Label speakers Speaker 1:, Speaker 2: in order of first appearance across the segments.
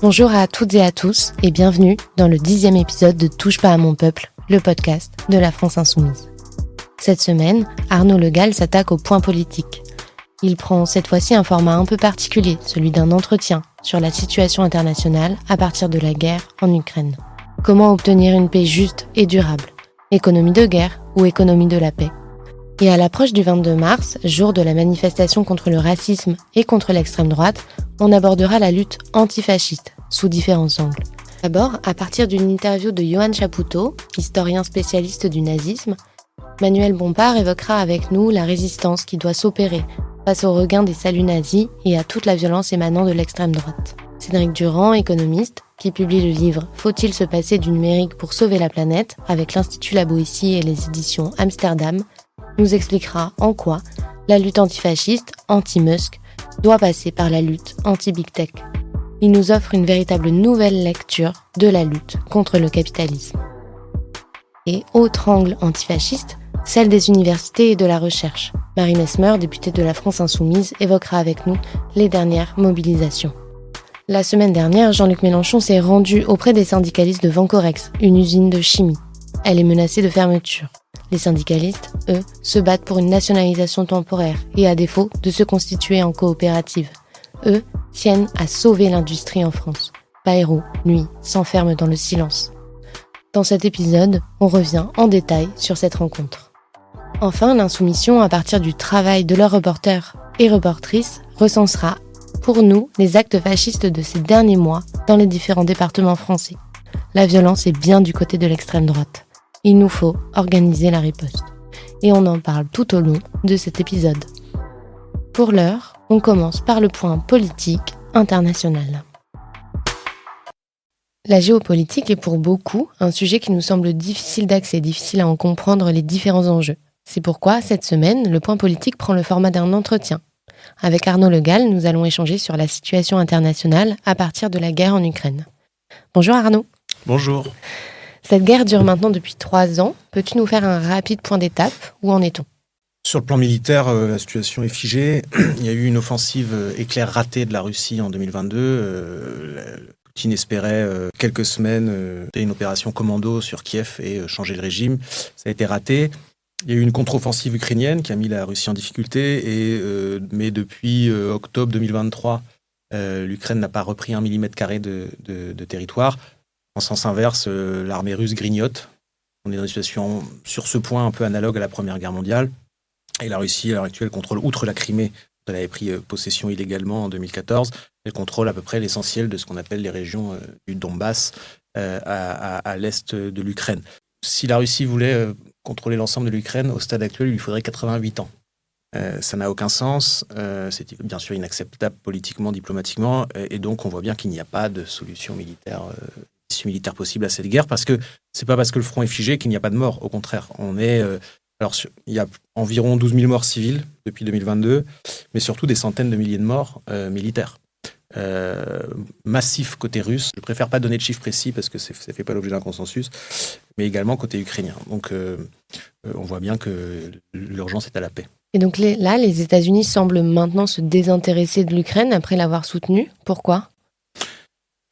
Speaker 1: Bonjour à toutes et à tous et bienvenue dans le 10e épisode de Touche pas à mon peuple, le podcast de la France Insoumise. Cette semaine, Arnaud Le Gall s'attaque au point politique. Il prend cette fois-ci un format un peu particulier, celui d'un entretien sur la situation internationale à partir de la guerre en Ukraine. Comment obtenir une paix juste et durable ? Économie de guerre ou économie de la paix ? Et à l'approche du 22 mars, jour de la manifestation contre le racisme et contre l'extrême droite, on abordera la lutte antifasciste sous différents angles. D'abord, à partir d'une interview de Johan Chapoutot, historien spécialiste du nazisme, Manuel Bompard évoquera avec nous la résistance qui doit s'opérer face au regain des saluts nazis et à toute la violence émanant de l'extrême droite. Cédric Durand, économiste, qui publie le livre « Faut-il se passer du numérique pour sauver la planète ?» avec l'Institut La Boétie et les éditions Amsterdam, nous expliquera en quoi la lutte antifasciste, anti-Musk, doit passer par la lutte anti-Big Tech. Il nous offre une véritable nouvelle lecture de la lutte contre le capitalisme. Et autre angle antifasciste, celle des universités et de la recherche. Marie Messmer, députée de la France Insoumise, évoquera avec nous les dernières mobilisations. La semaine dernière, Jean-Luc Mélenchon s'est rendu auprès des syndicalistes de Vancorex, une usine de chimie. Elle est menacée de fermeture. Les syndicalistes, eux, se battent pour une nationalisation temporaire et à défaut de se constituer en coopérative. Eux tiennent à sauver l'industrie en France. Bayrou, lui, s'enferme dans le silence. Dans cet épisode, on revient en détail sur cette rencontre. Enfin, l'Insoumission, à partir du travail de leurs reporters et reportrices, recensera pour nous les actes fascistes de ces derniers mois dans les différents départements français. La violence est bien du côté de l'extrême droite. Il nous faut organiser la riposte. Et on en parle tout au long de cet épisode. Pour l'heure, on commence par le point politique international. La géopolitique est pour beaucoup un sujet qui nous semble difficile d'accès, difficile à en comprendre les différents enjeux. C'est pourquoi, cette semaine, le point politique prend le format d'un entretien. Avec Arnaud Le Gall, nous allons échanger sur la situation internationale à partir de la guerre en Ukraine. Bonjour Arnaud.
Speaker 2: Bonjour.
Speaker 1: Cette guerre dure maintenant depuis 3 ans. Peux-tu nous faire un rapide point d'étape ? Où en est-on ?
Speaker 2: Sur le plan militaire, la situation est figée. Il y a eu une offensive éclair ratée de la Russie en 2022. Poutine espérait quelques semaines une opération commando sur Kiev et changer le régime. Ça a été raté. Il y a eu une contre-offensive ukrainienne qui a mis la Russie en difficulté. Mais depuis octobre 2023, l'Ukraine n'a pas repris 1 mm² de territoire. En sens inverse, l'armée russe grignote. On est dans une situation, sur ce point, un peu analogue à la Première Guerre mondiale. Et la Russie, à l'heure actuelle, contrôle, outre la Crimée, dont elle avait pris possession illégalement en 2014, elle contrôle à peu près l'essentiel de ce qu'on appelle les régions du Donbass à l'est de l'Ukraine. Si la Russie voulait contrôler l'ensemble de l'Ukraine, au stade actuel, il lui faudrait 88 ans. Ça n'a aucun sens, c'est bien sûr inacceptable politiquement, diplomatiquement, et donc on voit bien qu'il n'y a pas de solution militaire possible à cette guerre, parce que c'est pas parce que le front est figé qu'il n'y a pas de morts. Au contraire, il y a environ 12 000 morts civiles depuis 2022, mais surtout des centaines de milliers de morts militaires. Massif côté russe. Je préfère pas donner de chiffres précis parce que ça fait pas l'objet d'un consensus, mais également côté ukrainien. Donc on voit bien que l'urgence est à la paix.
Speaker 1: Et donc là, les États-Unis semblent maintenant se désintéresser de l'Ukraine après l'avoir soutenue. Pourquoi ?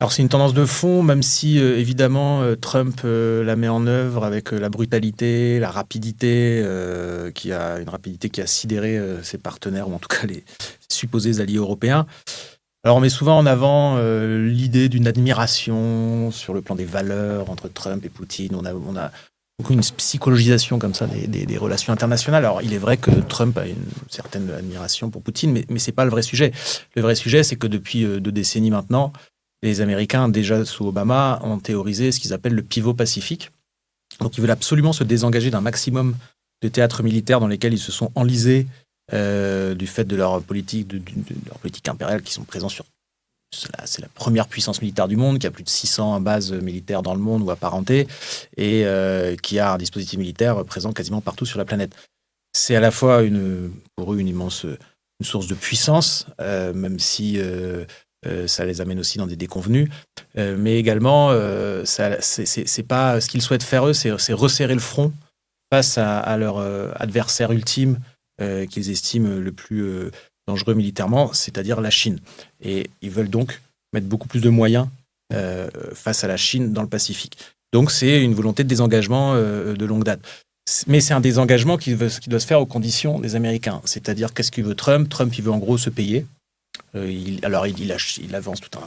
Speaker 2: Alors c'est une tendance de fond, même si évidemment Trump la met en œuvre avec la brutalité, la rapidité, qui a sidéré ses partenaires, ou en tout cas les supposés alliés européens. Alors on met souvent en avant l'idée d'une admiration sur le plan des valeurs entre Trump et Poutine. On a beaucoup une psychologisation comme ça des relations internationales. Alors il est vrai que Trump a une certaine admiration pour Poutine, mais c'est pas le vrai sujet. Le vrai sujet, c'est que depuis 2 décennies maintenant, les Américains, déjà sous Obama, ont théorisé ce qu'ils appellent le pivot pacifique. Donc ils veulent absolument se désengager d'un maximum de théâtres militaires dans lesquels ils se sont enlisés du fait de leur politique, de leur politique impériale, qui sont présents sur... C'est la première puissance militaire du monde, qui a plus de 600 bases militaires dans le monde ou apparentées, et qui a un dispositif militaire présent quasiment partout sur la planète. C'est à la fois pour eux une source de puissance, même si ça les amène aussi dans des déconvenues, mais également c'est pas ce qu'ils souhaitent faire eux, c'est resserrer le front face à leur adversaire ultime qu'ils estiment le plus dangereux militairement, c'est-à-dire la Chine. Et ils veulent donc mettre beaucoup plus de moyens face à la Chine dans le Pacifique. Donc c'est une volonté de désengagement de longue date. Mais c'est un désengagement qui doit se faire aux conditions des Américains. C'est-à-dire, qu'est-ce qu'il veut Trump ? Trump, il veut en gros se payer. Il avance tout un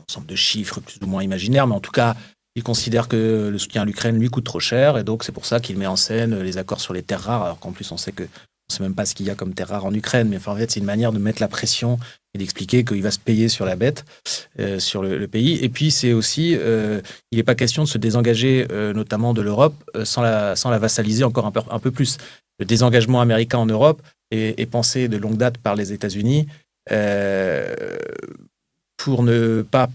Speaker 2: ensemble de chiffres plus ou moins imaginaires, mais en tout cas, il considère que le soutien à l'Ukraine lui coûte trop cher, et donc c'est pour ça qu'il met en scène les accords sur les terres rares, alors qu'en plus on sait même pas ce qu'il y a comme terres rares en Ukraine, mais en fait c'est une manière de mettre la pression et d'expliquer qu'il va se payer sur la bête, sur le pays. Et puis c'est aussi, il n'est pas question de se désengager notamment de l'Europe sans la vassaliser encore un peu plus. Le désengagement américain en Europe est pensé de longue date par les États-Unis pour ne pas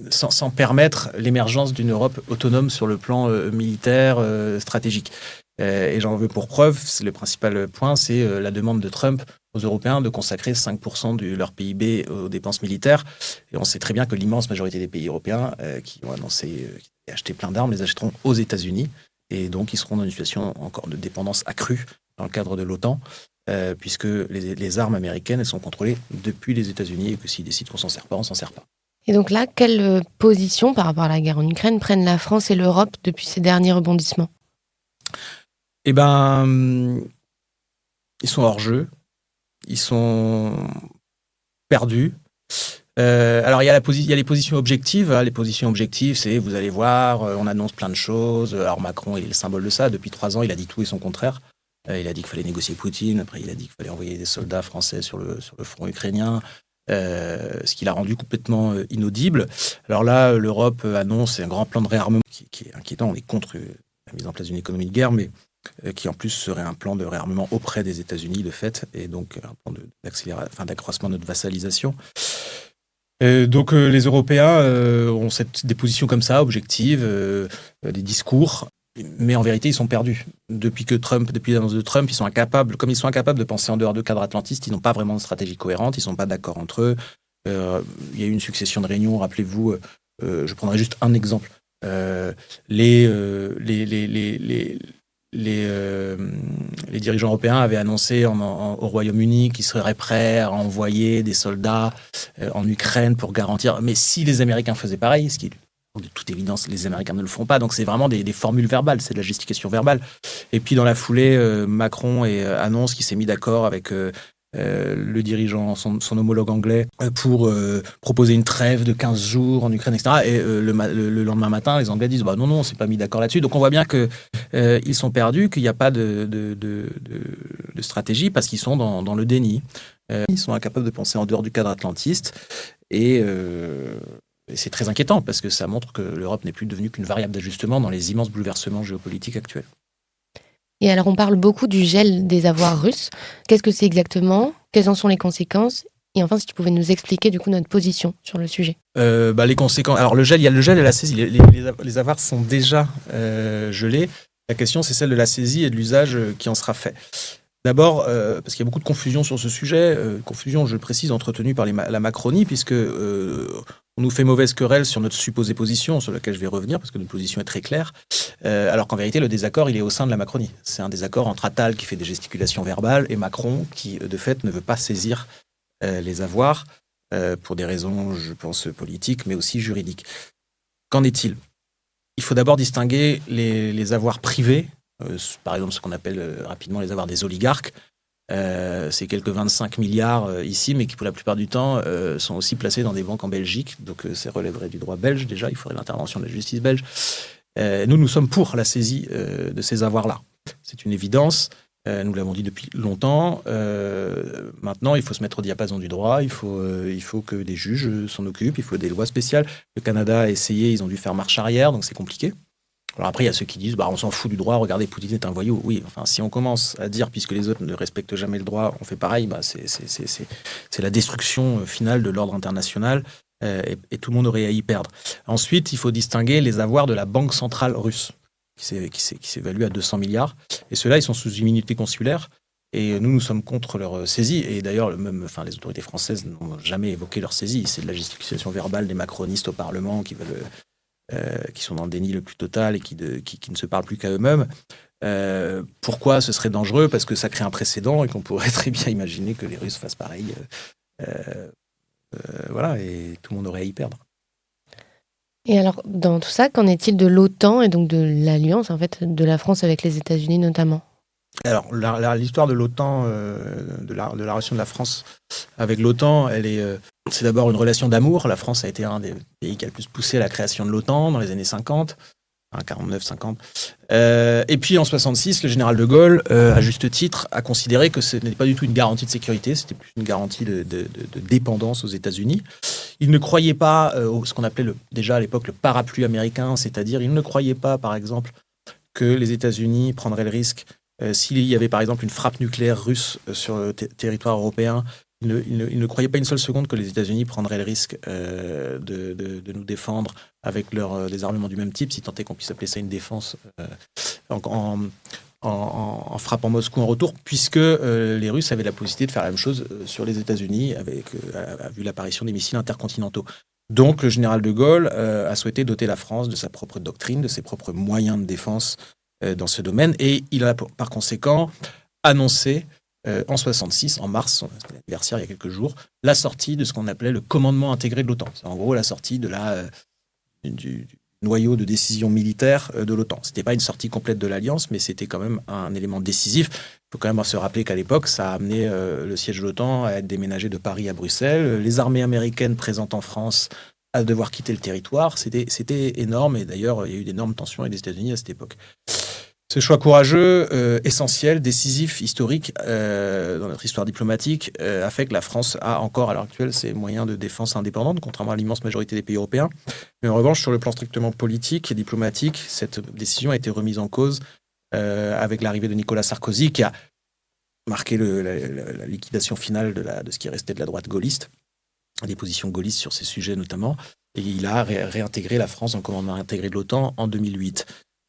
Speaker 2: sans permettre l'émergence d'une Europe autonome sur le plan militaire, stratégique. Et j'en veux pour preuve, le principal point, c'est la demande de Trump aux Européens de consacrer 5% de leur PIB aux dépenses militaires. Et on sait très bien que l'immense majorité des pays européens qui ont annoncé acheter plein d'armes, les achèteront aux États-Unis. Et donc, ils seront dans une situation encore de dépendance accrue dans le cadre de l'OTAN, puisque les armes américaines, elles sont contrôlées depuis les États-Unis et que s'ils décident qu'on s'en sert pas, on s'en sert pas.
Speaker 1: Et donc là, quelle position par rapport à la guerre en Ukraine prennent la France et l'Europe depuis ces derniers rebondissements ?
Speaker 2: Eh ben, ils sont hors jeu, ils sont perdus. Alors, il y a les positions objectives. Les positions objectives, c'est, vous allez voir, on annonce plein de choses. Alors, Macron, il est le symbole de ça. Depuis 3 ans, il a dit tout et son contraire. Il a dit qu'il fallait négocier Poutine. Après, il a dit qu'il fallait envoyer des soldats français sur le front ukrainien. Ce qui l'a rendu complètement inaudible. Alors là, l'Europe annonce un grand plan de réarmement qui est inquiétant. On est contre la mise en place d'une économie de guerre, mais qui en plus serait un plan de réarmement auprès des États-Unis, de fait, et donc un plan d'accroissement de notre vassalisation. Donc les Européens ont des positions comme ça, objectives, des discours, mais en vérité, ils sont perdus. Depuis l'annonce de Trump, ils sont incapables de penser en dehors de cadre atlantiste, ils n'ont pas vraiment de stratégie cohérente, ils ne sont pas d'accord entre eux. Il y a eu une succession de réunions, rappelez-vous, je prendrai juste un exemple. Les dirigeants européens avaient annoncé au Royaume-Uni qu'ils seraient prêts à envoyer des soldats en Ukraine pour garantir. Mais si les Américains faisaient pareil, ce qui de toute évidence, les Américains ne le font pas. Donc, c'est vraiment des formules verbales, c'est de la gesticulation verbale. Et puis, dans la foulée, Macron annonce qu'il s'est mis d'accord avec le dirigeant, son homologue anglais, pour proposer une trêve de 15 jours en Ukraine, etc. Et le lendemain matin, les Anglais disent non, on ne s'est pas mis d'accord là-dessus. Donc, on voit bien qu'ils sont perdus, qu'il n'y a pas de stratégie parce qu'ils sont dans le déni. Ils sont incapables de penser en dehors du cadre atlantiste. Et c'est très inquiétant parce que ça montre que l'Europe n'est plus devenue qu'une variable d'ajustement dans les immenses bouleversements géopolitiques actuels.
Speaker 1: Et alors, on parle beaucoup du gel des avoirs russes. Qu'est-ce que c'est exactement ? Quelles en sont les conséquences ? Et enfin, si tu pouvais nous expliquer du coup notre position sur le sujet.
Speaker 2: Les conséquences. Alors, il y a le gel et la saisie. Les avoirs sont déjà gelés. La question, c'est celle de la saisie et de l'usage qui en sera fait. D'abord, parce qu'il y a beaucoup de confusion sur ce sujet, confusion, je le précise, entretenue par la Macronie, puisque on nous fait mauvaise querelle sur notre supposée position, sur laquelle je vais revenir, parce que notre position est très claire, alors qu'en vérité, le désaccord, il est au sein de la Macronie. C'est un désaccord entre Attal, qui fait des gesticulations verbales, et Macron, qui, de fait, ne veut pas saisir les avoirs, pour des raisons, je pense, politiques, mais aussi juridiques. Qu'en est-il ? Il faut d'abord distinguer les avoirs privés, par exemple ce qu'on appelle rapidement les avoirs des oligarques. C'est quelques 25 milliards ici, mais qui pour la plupart du temps sont aussi placés dans des banques en Belgique. Donc ça relèverait du droit belge déjà, il faudrait l'intervention de la justice belge. Nous sommes pour la saisie de ces avoirs-là. C'est une évidence, nous l'avons dit depuis longtemps. Maintenant, il faut se mettre au diapason du droit, il faut que des juges s'en occupent, il faut des lois spéciales. Le Canada a essayé, ils ont dû faire marche arrière, donc c'est compliqué. Alors après, il y a ceux qui disent on s'en fout du droit, regardez, Poutine est un voyou. Oui, enfin, si on commence à dire, puisque les autres ne respectent jamais le droit, on fait pareil, c'est la destruction finale de l'ordre international et tout le monde aurait à y perdre. Ensuite, il faut distinguer les avoirs de la Banque centrale russe, qui s'évalue à 200 milliards. Et ceux-là, ils sont sous immunité consulaire. Et nous sommes contre leur saisie. Et d'ailleurs, les autorités françaises n'ont jamais évoqué leur saisie. C'est de la gesticulation verbale des macronistes au Parlement qui veulent... qui sont dans le déni le plus total et qui ne se parlent plus qu'à eux-mêmes. Pourquoi ce serait dangereux ? Parce que ça crée un précédent et qu'on pourrait très bien imaginer que les Russes fassent pareil. Voilà, et tout le monde aurait à y perdre.
Speaker 1: Et alors, dans tout ça, qu'en est-il de l'OTAN et donc de l'alliance, en fait, de la France avec les États-Unis notamment?
Speaker 2: Alors, l'histoire de l'OTAN, de la relation de la France avec l'OTAN, c'est d'abord une relation d'amour. La France a été un des pays qui a le plus poussé à la création de l'OTAN dans les années 50, 49-50. Et puis en 66, le général de Gaulle, à juste titre, a considéré que ce n'était pas du tout une garantie de sécurité, c'était plus une garantie de dépendance aux États-Unis. Il ne croyait pas ce qu'on appelait déjà à l'époque le parapluie américain, c'est-à-dire il ne croyait pas, par exemple, que les États-Unis prendraient le risque s'il y avait par exemple une frappe nucléaire russe sur le territoire européen. Il ne croyait pas une seule seconde que les États-Unis prendraient le risque de nous défendre avec des armements du même type, si tant est qu'on puisse appeler ça une défense en frappant Moscou en retour, puisque les Russes avaient la possibilité de faire la même chose sur les États-Unis, vu l'apparition des missiles intercontinentaux. Donc le général de Gaulle a souhaité doter la France de sa propre doctrine, de ses propres moyens de défense dans ce domaine, et il a par conséquent annoncé en 66, en mars, c'était l'anniversaire il y a quelques jours, la sortie de ce qu'on appelait le commandement intégré de l'OTAN. C'est en gros la sortie du noyau de décision militaire de l'OTAN. C'était pas une sortie complète de l'Alliance, mais c'était quand même un élément décisif. Il faut quand même se rappeler qu'à l'époque, ça a amené le siège de l'OTAN à être déménagé de Paris à Bruxelles. Les armées américaines présentes en France à devoir quitter le territoire. C'était énorme, et d'ailleurs, il y a eu d'énormes tensions avec les États-Unis à cette époque. Ce choix courageux, essentiel, décisif, historique dans notre histoire diplomatique a fait que la France a encore à l'heure actuelle ses moyens de défense indépendante, contrairement à l'immense majorité des pays européens. Mais en revanche, sur le plan strictement politique et diplomatique, cette décision a été remise en cause avec l'arrivée de Nicolas Sarkozy, qui a marqué la liquidation finale de ce qui restait de la droite gaulliste, des positions gaullistes sur ces sujets notamment, et il a réintégré la France dans le commandement intégré de l'OTAN en 2008.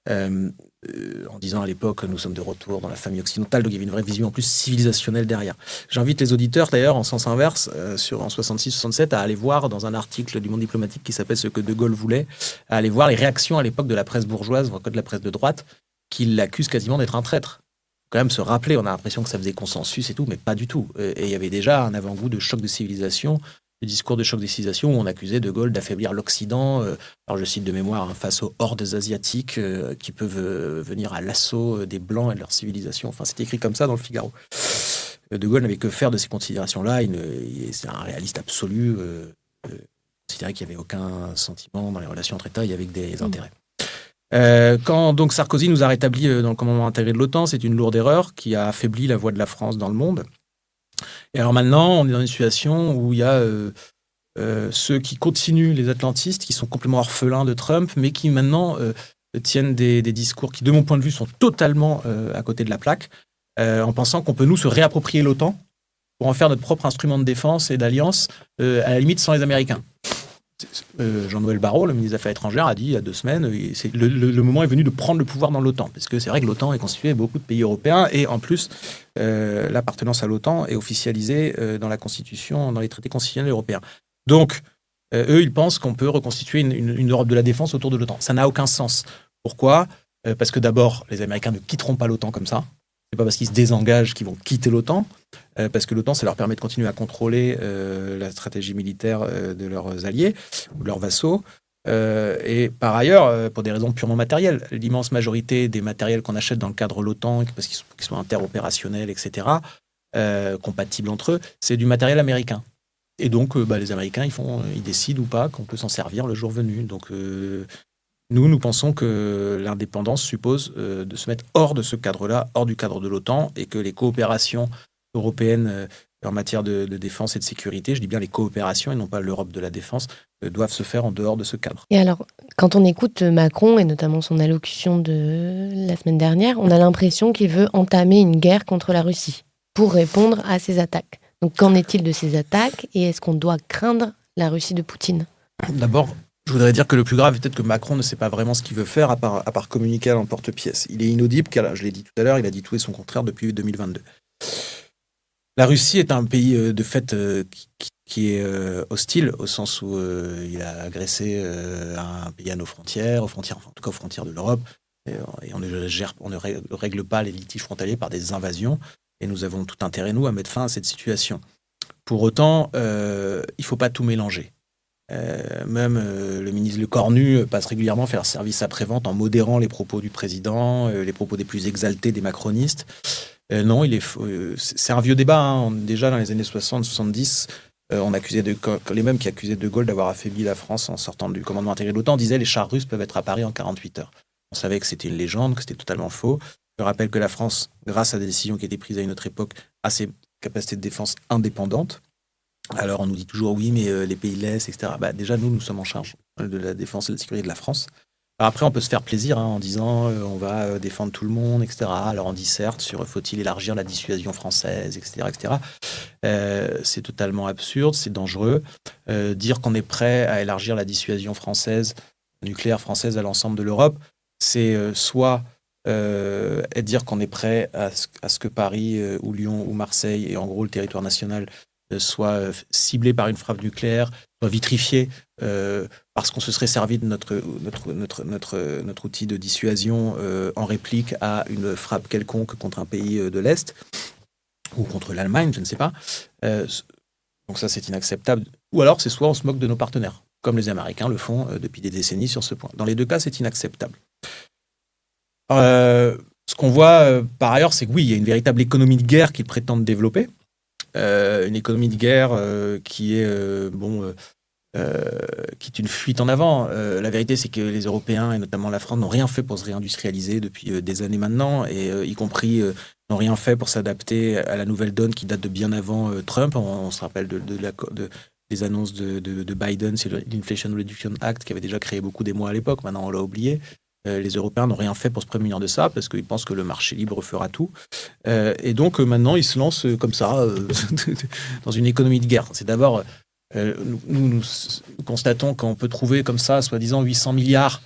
Speaker 2: En disant à l'époque nous sommes de retour dans la famille occidentale, donc il y avait une vraie vision en plus civilisationnelle derrière. J'invite les auditeurs d'ailleurs en sens inverse en 66-67 à aller voir dans un article du Monde diplomatique qui s'appelle Ce que De Gaulle voulait, à aller voir les réactions à l'époque de la presse bourgeoise, voire de la presse de droite, qui l'accuse quasiment d'être un traître. Faut quand même se rappeler, on a l'impression que ça faisait consensus et tout, mais pas du tout. Et il y avait déjà un avant-goût de choc de civilisation, le discours de choc de civilisation où on accusait De Gaulle d'affaiblir l'Occident, alors je cite de mémoire, face aux hordes asiatiques qui peuvent venir à l'assaut des Blancs et de leur civilisation. Enfin, c'était écrit comme ça dans le Figaro. De Gaulle n'avait que faire de ces considérations-là. C'est un réaliste absolu. Considérait qu'il n'y avait aucun sentiment dans les relations entre États, il y avait que des intérêts. Quand donc Sarkozy nous a rétablis dans le commandement intégré de l'OTAN, c'est une lourde erreur qui a affaibli la voix de la France dans le monde. Et alors maintenant, on est dans une situation où il y a ceux qui continuent, les atlantistes, qui sont complètement orphelins de Trump, mais qui maintenant tiennent des discours qui, de mon point de vue, sont totalement à côté de la plaque, en pensant qu'on peut nous se réapproprier l'OTAN pour en faire notre propre instrument de défense et d'alliance, à la limite sans les Américains. Jean-Noël Barrot, le ministre des Affaires étrangères, a dit il y a 2 semaines le moment est venu de prendre le pouvoir dans l'OTAN. Parce que c'est vrai que l'OTAN est constituée de beaucoup de pays européens et en plus, l'appartenance à l'OTAN est officialisée dans la Constitution, dans les traités constitutionnels européens. Donc, eux, ils pensent qu'on peut reconstituer une Europe de la défense autour de l'OTAN. Ça n'a aucun sens. Pourquoi ? Parce que d'abord, les Américains ne quitteront pas l'OTAN comme ça. C'est pas parce qu'ils se désengagent qu'ils vont quitter l'OTAN, parce que l'OTAN, ça leur permet de continuer à contrôler la stratégie militaire de leurs alliés ou de leurs vassaux. Et par ailleurs, pour des raisons purement matérielles, l'immense majorité des matériels qu'on achète dans le cadre de l'OTAN, parce qu'ils sont interopérationnels, etc., compatibles entre eux, c'est du matériel américain. Et donc, les Américains, ils décident ou pas qu'on peut s'en servir le jour venu. Donc, nous pensons que l'indépendance suppose de se mettre hors de ce cadre-là, hors du cadre de l'OTAN, et que les coopérations européennes en matière de défense et de sécurité, je dis bien les coopérations et non pas l'Europe de la défense, doivent se faire en dehors de ce cadre.
Speaker 1: Et alors, quand on écoute Macron, et notamment son allocution de la semaine dernière, on a l'impression qu'il veut entamer une guerre contre la Russie pour répondre à ces attaques. Donc, qu'en est-il de ces attaques et est-ce qu'on doit craindre la Russie de Poutine ?
Speaker 2: D'abord, je voudrais dire que le plus grave est peut-être que Macron ne sait pas vraiment ce qu'il veut faire à part communiquer à l'emporte-pièce. Il est inaudible, car je l'ai dit tout à l'heure, il a dit tout et son contraire depuis 2022. La Russie est un pays de fait qui est hostile, au sens où il a agressé un pays à nos frontières, en tout cas aux frontières de l'Europe, et on ne règle pas les litiges frontaliers par des invasions, et nous avons tout intérêt, nous, à mettre fin à cette situation. Pour autant, il ne faut pas tout mélanger. Même le ministre Lecornu passe régulièrement faire service après-vente en modérant les propos du président, les propos des plus exaltés des macronistes. Non, c'est un vieux débat. Hein. Déjà dans les années 60-70, on accusait les mêmes qui accusaient De Gaulle d'avoir affaibli la France en sortant du commandement intégré de l'OTAN disaient les chars russes peuvent être à Paris en 48 heures. On savait que c'était une légende, que c'était totalement faux. Je rappelle que la France, grâce à des décisions qui étaient prises à une autre époque, a ses capacités de défense indépendantes. Alors on nous dit toujours oui, mais les pays de l'Est, etc. Déjà, nous sommes en charge de la défense et de la sécurité de la France. Alors après, on peut se faire plaisir en disant on va défendre tout le monde, etc. Alors on dit certes sur faut-il élargir la dissuasion française, etc. etc. C'est totalement absurde, c'est dangereux. Dire qu'on est prêt à élargir la dissuasion française, nucléaire française à l'ensemble de l'Europe, c'est soit dire qu'on est prêt à ce que Paris ou Lyon ou Marseille, et en gros le territoire national, soit ciblé par une frappe nucléaire, soit vitrifié parce qu'on se serait servi de notre outil de dissuasion en réplique à une frappe quelconque contre un pays de l'Est ou contre l'Allemagne, je ne sais pas. Donc ça, c'est inacceptable. Ou alors, c'est soit on se moque de nos partenaires, comme les Américains le font depuis des décennies sur ce point. Dans les deux cas, c'est inacceptable. Ce qu'on voit par ailleurs, c'est que oui, il y a une véritable économie de guerre qu'ils prétendent développer. Une économie de guerre qui est une fuite en avant. La vérité, c'est que les Européens, et notamment la France, n'ont rien fait pour se réindustrialiser depuis des années maintenant, et y compris n'ont rien fait pour s'adapter à la nouvelle donne qui date de bien avant Trump. On se rappelle des annonces de Biden sur l'Inflation Reduction Act, qui avait déjà créé beaucoup d'émoi à l'époque. Maintenant, on l'a oublié. Les Européens n'ont rien fait pour se prémunir de ça parce qu'ils pensent que le marché libre fera tout. Et donc maintenant, ils se lancent comme ça dans une économie de guerre. C'est d'abord, nous constatons qu'on peut trouver comme ça, soi-disant 800 milliards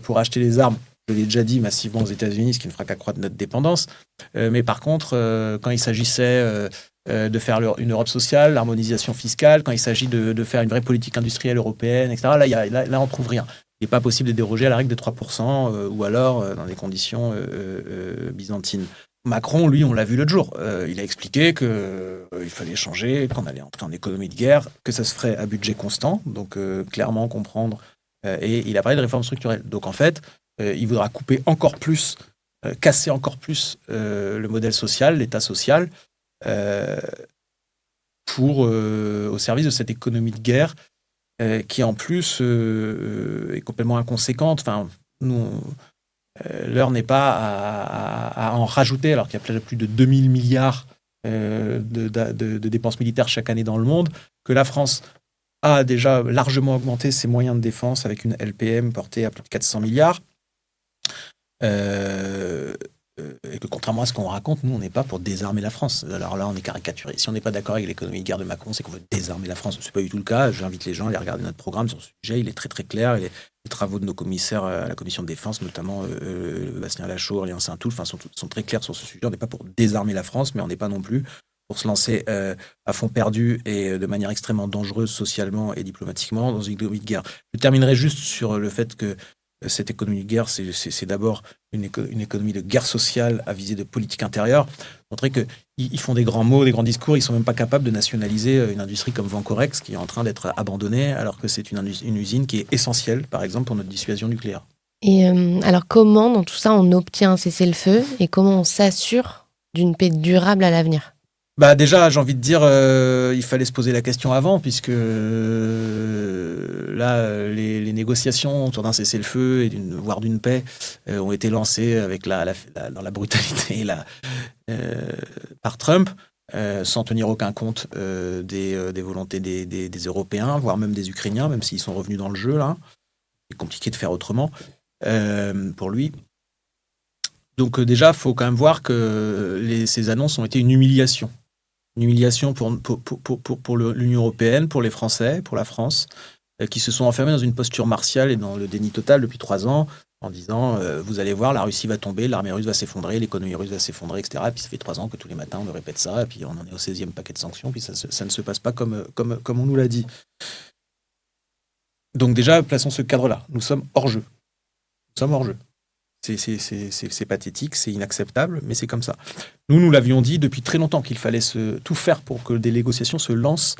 Speaker 2: pour acheter des armes. Je l'ai déjà dit massivement aux États-Unis, ce qui ne fera qu'accroître notre dépendance. Mais par contre, quand il s'agissait de faire une Europe sociale, l'harmonisation fiscale, quand il s'agit de faire une vraie politique industrielle européenne, etc., là on ne trouve rien. Il n'est pas possible de déroger à la règle de 3%, ou alors dans des conditions byzantines. Macron, lui, on l'a vu l'autre jour. Il a expliqué qu'il fallait changer, qu'on allait entrer en économie de guerre, que ça se ferait à budget constant, donc clairement comprendre. Et il a parlé de réforme structurelle. Donc en fait, il voudra couper encore plus, casser encore plus le modèle social, l'État social, au service de cette économie de guerre qui en plus est complètement inconséquente. Enfin, l'heure n'est pas à en rajouter, alors qu'il y a plus de 2000 milliards de dépenses militaires chaque année dans le monde, que la France a déjà largement augmenté ses moyens de défense avec une LPM portée à plus de 400 milliards. Et que contrairement à ce qu'on raconte, nous, on n'est pas pour désarmer la France. Alors là, on est caricaturé. Si on n'est pas d'accord avec l'économie de guerre de Macron, c'est qu'on veut désarmer la France. Ce n'est pas du tout le cas. J'invite les gens à aller regarder notre programme sur ce sujet. Il est très très clair. Les travaux de nos commissaires à la commission de défense, notamment Bastien Lachaud, Aurélien Saint-Toul, sont très clairs sur ce sujet. On n'est pas pour désarmer la France, mais on n'est pas non plus pour se lancer à fond perdu et de manière extrêmement dangereuse socialement et diplomatiquement dans une économie de guerre. Je terminerai juste sur le fait que cette économie de guerre, c'est d'abord une économie de guerre sociale à visée de politique intérieure. Montrer qu'ils font des grands mots, des grands discours, ils ne sont même pas capables de nationaliser une industrie comme Vancorex qui est en train d'être abandonnée, alors que c'est une usine qui est essentielle, par exemple, pour notre dissuasion nucléaire.
Speaker 1: Et alors comment, dans tout ça, on obtient un cessez-le-feu et comment on s'assure d'une paix durable à l'avenir ?
Speaker 2: Déjà, j'ai envie de dire, il fallait se poser la question avant, puisque là, les négociations autour d'un cessez-le-feu et voire d'une paix ont été lancées avec dans la brutalité par Trump, sans tenir aucun compte des volontés des Européens, voire même des Ukrainiens, même s'ils sont revenus dans le jeu, là. C'est compliqué de faire autrement pour lui. Donc déjà, il faut quand même voir que ces annonces ont été une humiliation. Une humiliation pour l'Union européenne, pour les Français, pour la France, qui se sont enfermés dans une posture martiale et dans le déni total depuis 3 ans, en disant vous allez voir, la Russie va tomber, l'armée russe va s'effondrer, l'économie russe va s'effondrer, etc. Et puis ça fait 3 ans que tous les matins on nous répète ça, et puis on en est au 16e paquet de sanctions, puis ça ne se passe pas comme on nous l'a dit. Donc déjà, plaçons ce cadre-là. Nous sommes hors jeu. C'est pathétique, c'est inacceptable, mais c'est comme ça. Nous l'avions dit depuis très longtemps qu'il fallait tout faire pour que des négociations se lancent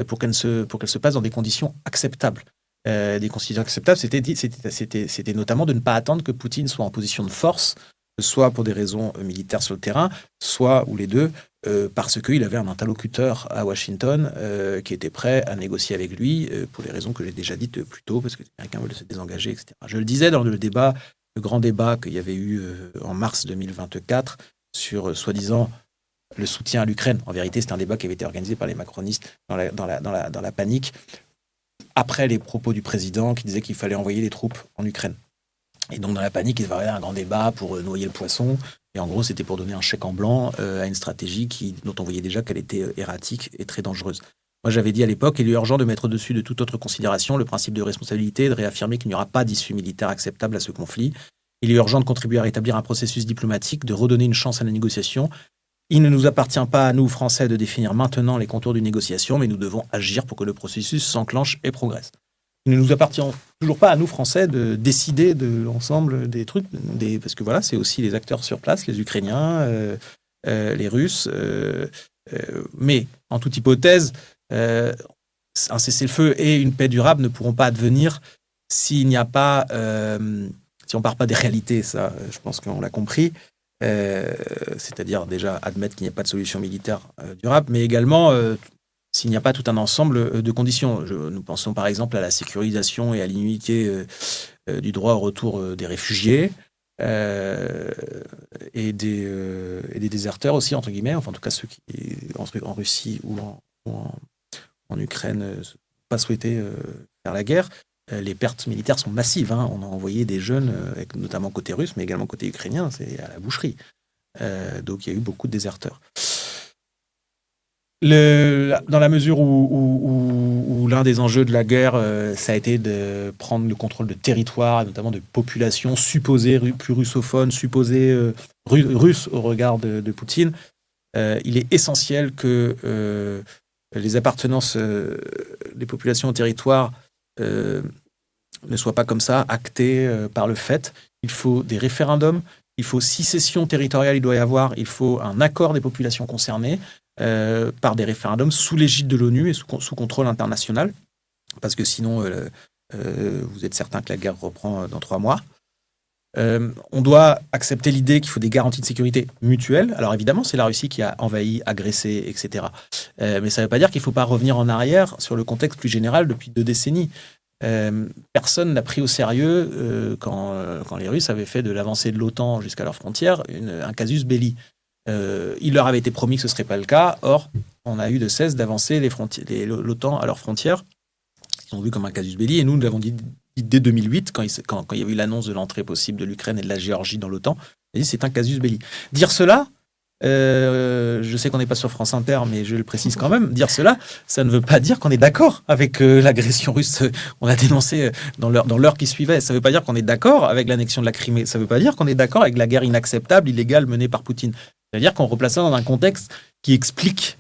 Speaker 2: pour qu'elle se passe dans des conditions acceptables. Des conditions acceptables, c'était notamment de ne pas attendre que Poutine soit en position de force, soit pour des raisons militaires sur le terrain, soit, ou les deux, parce qu'il avait un interlocuteur à Washington qui était prêt à négocier avec lui pour les raisons que j'ai déjà dites plus tôt, parce que les Américains veulent se désengager, etc. Je le disais dans le grand débat qu'il y avait eu en mars 2024 sur, soi-disant, le soutien à l'Ukraine. En vérité, c'était un débat qui avait été organisé par les macronistes dans la panique, après les propos du président qui disait qu'il fallait envoyer les troupes en Ukraine. Et donc, dans la panique, il y avait un grand débat pour noyer le poisson. Et en gros, c'était pour donner un chèque en blanc à une stratégie dont on voyait déjà qu'elle était erratique et très dangereuse. Moi, j'avais dit à l'époque qu'il est urgent de mettre au-dessus de toute autre considération le principe de responsabilité et de réaffirmer qu'il n'y aura pas d'issue militaire acceptable à ce conflit. Il est urgent de contribuer à rétablir un processus diplomatique, de redonner une chance à la négociation. Il ne nous appartient pas à nous, Français, de définir maintenant les contours d'une négociation, mais nous devons agir pour que le processus s'enclenche et progresse. Il ne nous appartient toujours pas à nous, Français, de décider de l'ensemble des trucs, parce que voilà, c'est aussi les acteurs sur place, les Ukrainiens, les Russes. Mais, en toute hypothèse, un cessez-le-feu et une paix durable ne pourront pas advenir s'il n'y a pas... si on ne part pas des réalités, ça, je pense qu'on l'a compris. C'est-à-dire déjà admettre qu'il n'y a pas de solution militaire durable, mais également s'il n'y a pas tout un ensemble de conditions. Nous pensons par exemple à la sécurisation et à l'inutilité du droit au retour des réfugiés et des déserteurs aussi, entre guillemets, enfin en tout cas ceux qui, en Russie ou en Ukraine, n'ont pas souhaité faire la guerre. Les pertes militaires sont massives. On a envoyé des jeunes, notamment côté russe, mais également côté ukrainien, c'est à la boucherie. Donc il y a eu beaucoup de déserteurs. Dans la mesure où l'un des enjeux de la guerre, ça a été de prendre le contrôle de territoires, notamment de populations supposées plus russophones, supposées russes au regard de Poutine, il est essentiel que les appartenances des populations au territoire ne soit pas comme ça, acté par le fait. Il faut des référendums, il faut 6 sessions territoriales, il doit y avoir, il faut un accord des populations concernées par des référendums sous l'égide de l'ONU et sous contrôle international, parce que sinon, vous êtes certain que la guerre reprend dans 3 mois. On doit accepter l'idée qu'il faut des garanties de sécurité mutuelles. Alors évidemment, c'est la Russie qui a envahi, agressé, etc. Mais ça ne veut pas dire qu'il ne faut pas revenir en arrière sur le contexte plus général depuis 2 décennies. Personne n'a pris au sérieux quand les Russes avaient fait de l'avancée de l'OTAN jusqu'à leurs frontières un casus belli. Il leur avait été promis que ce ne serait pas le cas. Or, on a eu de cesse d'avancer l'OTAN à leurs frontières. Ils ont vu comme un casus belli, et nous l'avons dit dès 2008, quand il y a eu l'annonce de l'entrée possible de l'Ukraine et de la Géorgie dans l'OTAN. C'est un casus belli. Dire cela, je sais qu'on n'est pas sur France Inter, mais je le précise quand même, dire cela, ça ne veut pas dire qu'on est d'accord avec l'agression russe. On a dénoncé dans l'heure qui suivait. Ça ne veut pas dire qu'on est d'accord avec l'annexion de la Crimée. Ça ne veut pas dire qu'on est d'accord avec la guerre inacceptable, illégale menée par Poutine. Ça veut dire qu'on replace ça dans un contexte qui explique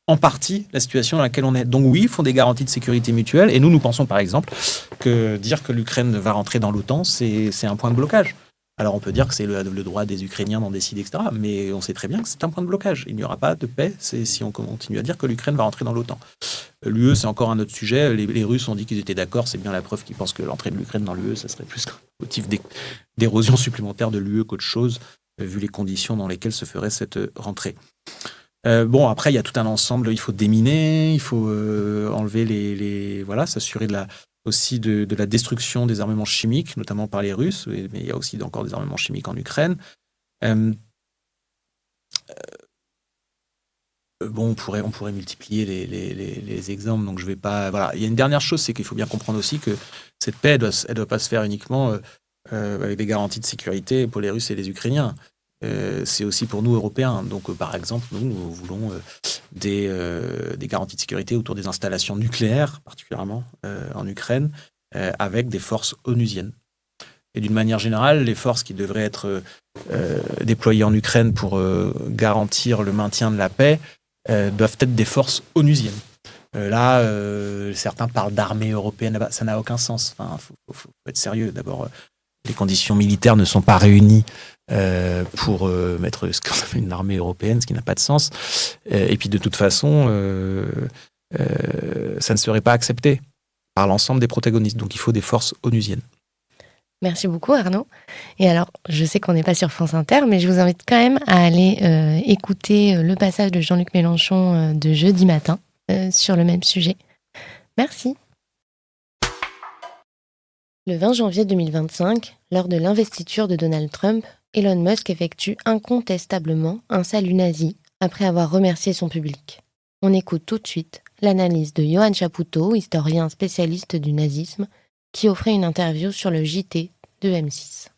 Speaker 2: en partie la situation dans laquelle on est. Donc oui, il faut des garanties de sécurité mutuelle. Et nous pensons par exemple que dire que l'Ukraine va rentrer dans l'OTAN, c'est un point de blocage. Alors on peut dire que c'est le droit des Ukrainiens d'en décider, etc. Mais on sait très bien que c'est un point de blocage. Il n'y aura pas de paix si on continue à dire que l'Ukraine va rentrer dans l'OTAN. L'UE, c'est encore un autre sujet. Les Russes ont dit qu'ils étaient d'accord. C'est bien la preuve qu'ils pensent que l'entrée de l'Ukraine dans l'UE, ça serait plus un motif d'érosion supplémentaire de l'UE qu'autre chose, vu les conditions dans lesquelles se ferait cette rentrée. Après, il y a tout un ensemble. Il faut déminer, il faut enlever s'assurer aussi de la destruction des armements chimiques, notamment par les Russes, mais il y a aussi encore des armements chimiques en Ukraine. On pourrait multiplier les exemples, donc je vais pas... Voilà. Il y a une dernière chose, c'est qu'il faut bien comprendre aussi que cette paix, elle doit pas se faire uniquement avec des garanties de sécurité pour les Russes et les Ukrainiens. C'est aussi pour nous, Européens. Donc, par exemple, nous voulons des garanties de sécurité autour des installations nucléaires, particulièrement en Ukraine, avec des forces onusiennes. Et d'une manière générale, les forces qui devraient être déployées en Ukraine pour garantir le maintien de la paix doivent être des forces onusiennes. Certains parlent d'armée européenne, ça n'a aucun sens. Enfin, faut être sérieux. D'abord, les conditions militaires ne sont pas réunies pour mettre ce qu'on appelle une armée européenne, ce qui n'a pas de sens. Et puis de toute façon, ça ne serait pas accepté par l'ensemble des protagonistes. Donc il faut des forces onusiennes.
Speaker 1: Merci beaucoup Arnaud. Et alors, je sais qu'on n'est pas sur France Inter, mais je vous invite quand même à aller écouter le passage de Jean-Luc Mélenchon de jeudi matin sur le même sujet. Merci. Le 20 janvier 2025, lors de l'investiture de Donald Trump, Elon Musk effectue incontestablement un salut nazi après avoir remercié son public. On écoute tout de suite l'analyse de Johan Chapoutot, historien spécialiste du nazisme, qui offrait une interview sur le JT de M6.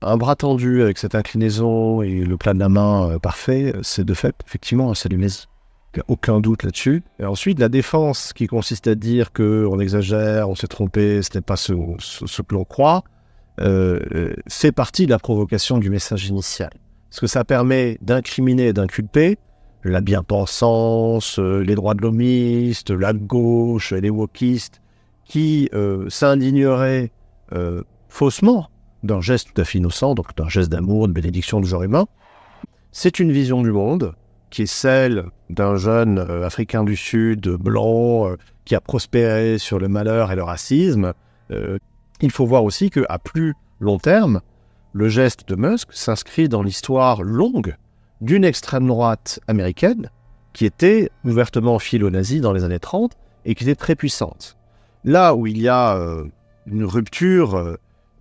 Speaker 3: Un bras tendu avec cette inclinaison et le plat de la main parfait, c'est de fait effectivement un salut nazi. Il n'y a aucun doute là-dessus. Et ensuite, la défense qui consiste à dire qu'on exagère, on s'est trompé, ce n'est pas ce que l'on croit, fait partie de la provocation du message initial. Parce que ça permet d'incriminer et d'inculper la bien-pensance, les droits de l'homiste, la gauche, les wokistes, qui s'indigneraient faussement d'un geste tout à fait innocent, donc d'un geste d'amour, de bénédiction du genre humain. C'est une vision du monde qui est celle d'un jeune africain du Sud, blanc, qui a prospéré sur le malheur et le racisme. Il faut voir aussi qu'à plus long terme, le geste de Musk s'inscrit dans l'histoire longue d'une extrême droite américaine qui était ouvertement philo-nazie dans les années 30 et qui était très puissante. Là où il y a une rupture,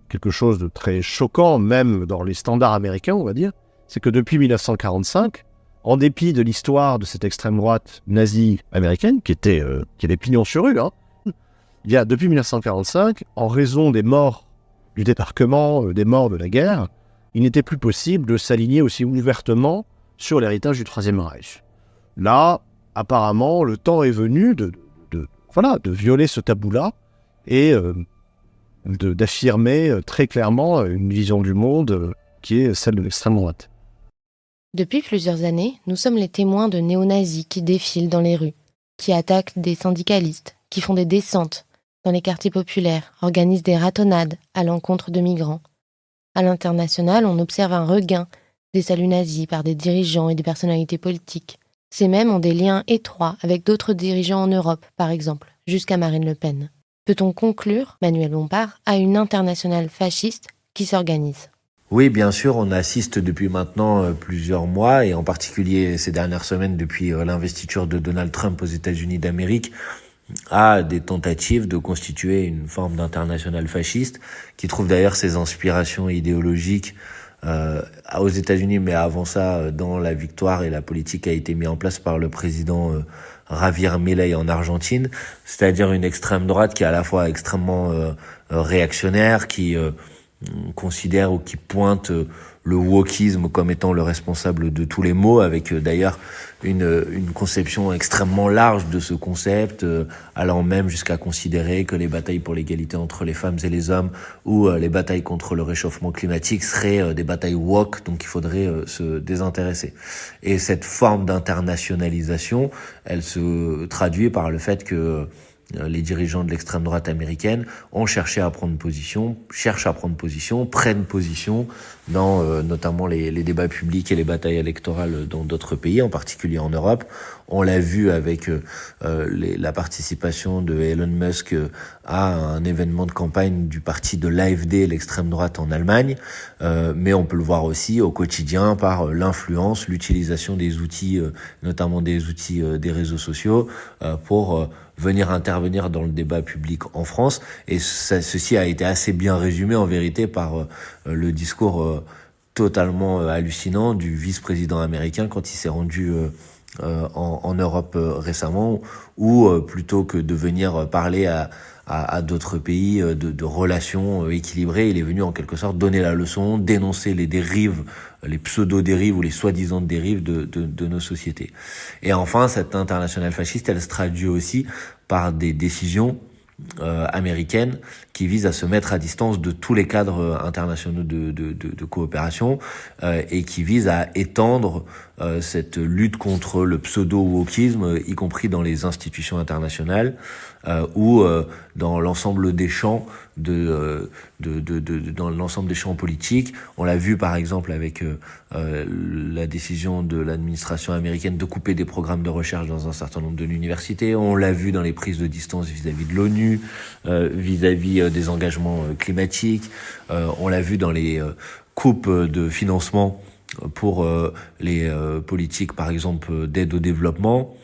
Speaker 3: quelque chose de très choquant, même dans les standards américains, on va dire, c'est que depuis 1945, en dépit de l'histoire de cette extrême droite nazie américaine, qui avait pignon sur rue, il y a depuis 1945, en raison des morts du débarquement, des morts de la guerre, il n'était plus possible de s'aligner aussi ouvertement sur l'héritage du Troisième Reich. Là, apparemment, le temps est venu de violer ce tabou-là et d'affirmer très clairement une vision du monde qui est celle de l'extrême droite.
Speaker 1: Depuis plusieurs années, nous sommes les témoins de néo-nazis qui défilent dans les rues, qui attaquent des syndicalistes, qui font des descentes dans les quartiers populaires, organisent des ratonnades à l'encontre de migrants. À l'international, on observe un regain des saluts nazis par des dirigeants et des personnalités politiques. Ces mêmes ont des liens étroits avec d'autres dirigeants en Europe, par exemple, jusqu'à Marine Le Pen. Peut-on conclure, Manuel Bompard, à une internationale fasciste qui s'organise ?
Speaker 4: Oui, bien sûr, on assiste depuis maintenant plusieurs mois, et en particulier ces dernières semaines depuis l'investiture de Donald Trump aux États-Unis d'Amérique, à des tentatives de constituer une forme d'internationale fasciste, qui trouve d'ailleurs ses inspirations idéologiques aux États-Unis, mais avant ça, dans la victoire et la politique qui a été mise en place par le président Javier Milei en Argentine, c'est-à-dire une extrême droite qui est à la fois extrêmement réactionnaire, qui considère ou qui pointe le wokisme comme étant le responsable de tous les maux, avec d'ailleurs une conception extrêmement large de ce concept, allant même jusqu'à considérer que les batailles pour l'égalité entre les femmes et les hommes ou les batailles contre le réchauffement climatique seraient des batailles woke, donc il faudrait se désintéresser. Et cette forme d'internationalisation, elle se traduit par le fait que les dirigeants de l'extrême droite américaine ont cherché à prendre position, cherchent à prendre position, prennent position dans notamment les débats publics et les batailles électorales dans d'autres pays, en particulier en Europe. On l'a vu avec la participation de Elon Musk à un événement de campagne du parti de l'AfD, l'extrême droite en Allemagne, mais on peut le voir aussi au quotidien par l'influence, l'utilisation des outils, notamment des outils des réseaux sociaux, pour venir intervenir dans le débat public en France. Et ceci a été assez bien résumé en vérité par le discours totalement hallucinant du vice-président américain quand il s'est rendu en Europe récemment, où plutôt que de venir parler à d'autres pays de relations équilibrées, il est venu en quelque sorte donner la leçon, dénoncer les dérives, les pseudo-dérives ou les soi-disant dérives de nos sociétés. Et enfin, cette internationale fasciste, elle se traduit aussi par des décisions américaine qui vise à se mettre à distance de tous les cadres internationaux de coopération et qui vise à étendre cette lutte contre le pseudo-wokisme, y compris dans les institutions internationales ou dans l'ensemble des champs dans l'ensemble des champs politiques. On l'a vu par exemple avec la décision de l'administration américaine de couper des programmes de recherche dans un certain nombre de l'université. On l'a vu dans les prises de distance vis-à-vis de l'ONU, vis-à-vis des engagements climatiques. On l'a vu dans les coupes de financement pour les politiques, par exemple, d'aide au développement,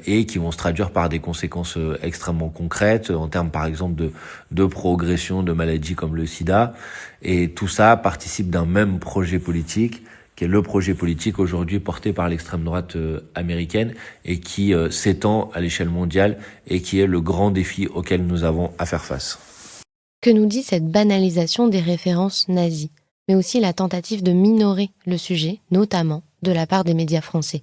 Speaker 4: et qui vont se traduire par des conséquences extrêmement concrètes en termes, par exemple, de progression de maladies comme le sida. Et tout ça participe d'un même projet politique, qui est le projet politique aujourd'hui porté par l'extrême droite américaine et qui s'étend à l'échelle mondiale et qui est le grand défi auquel nous avons à faire face.
Speaker 1: Que nous dit cette banalisation des références nazies, mais aussi la tentative de minorer le sujet, notamment de la part des médias français?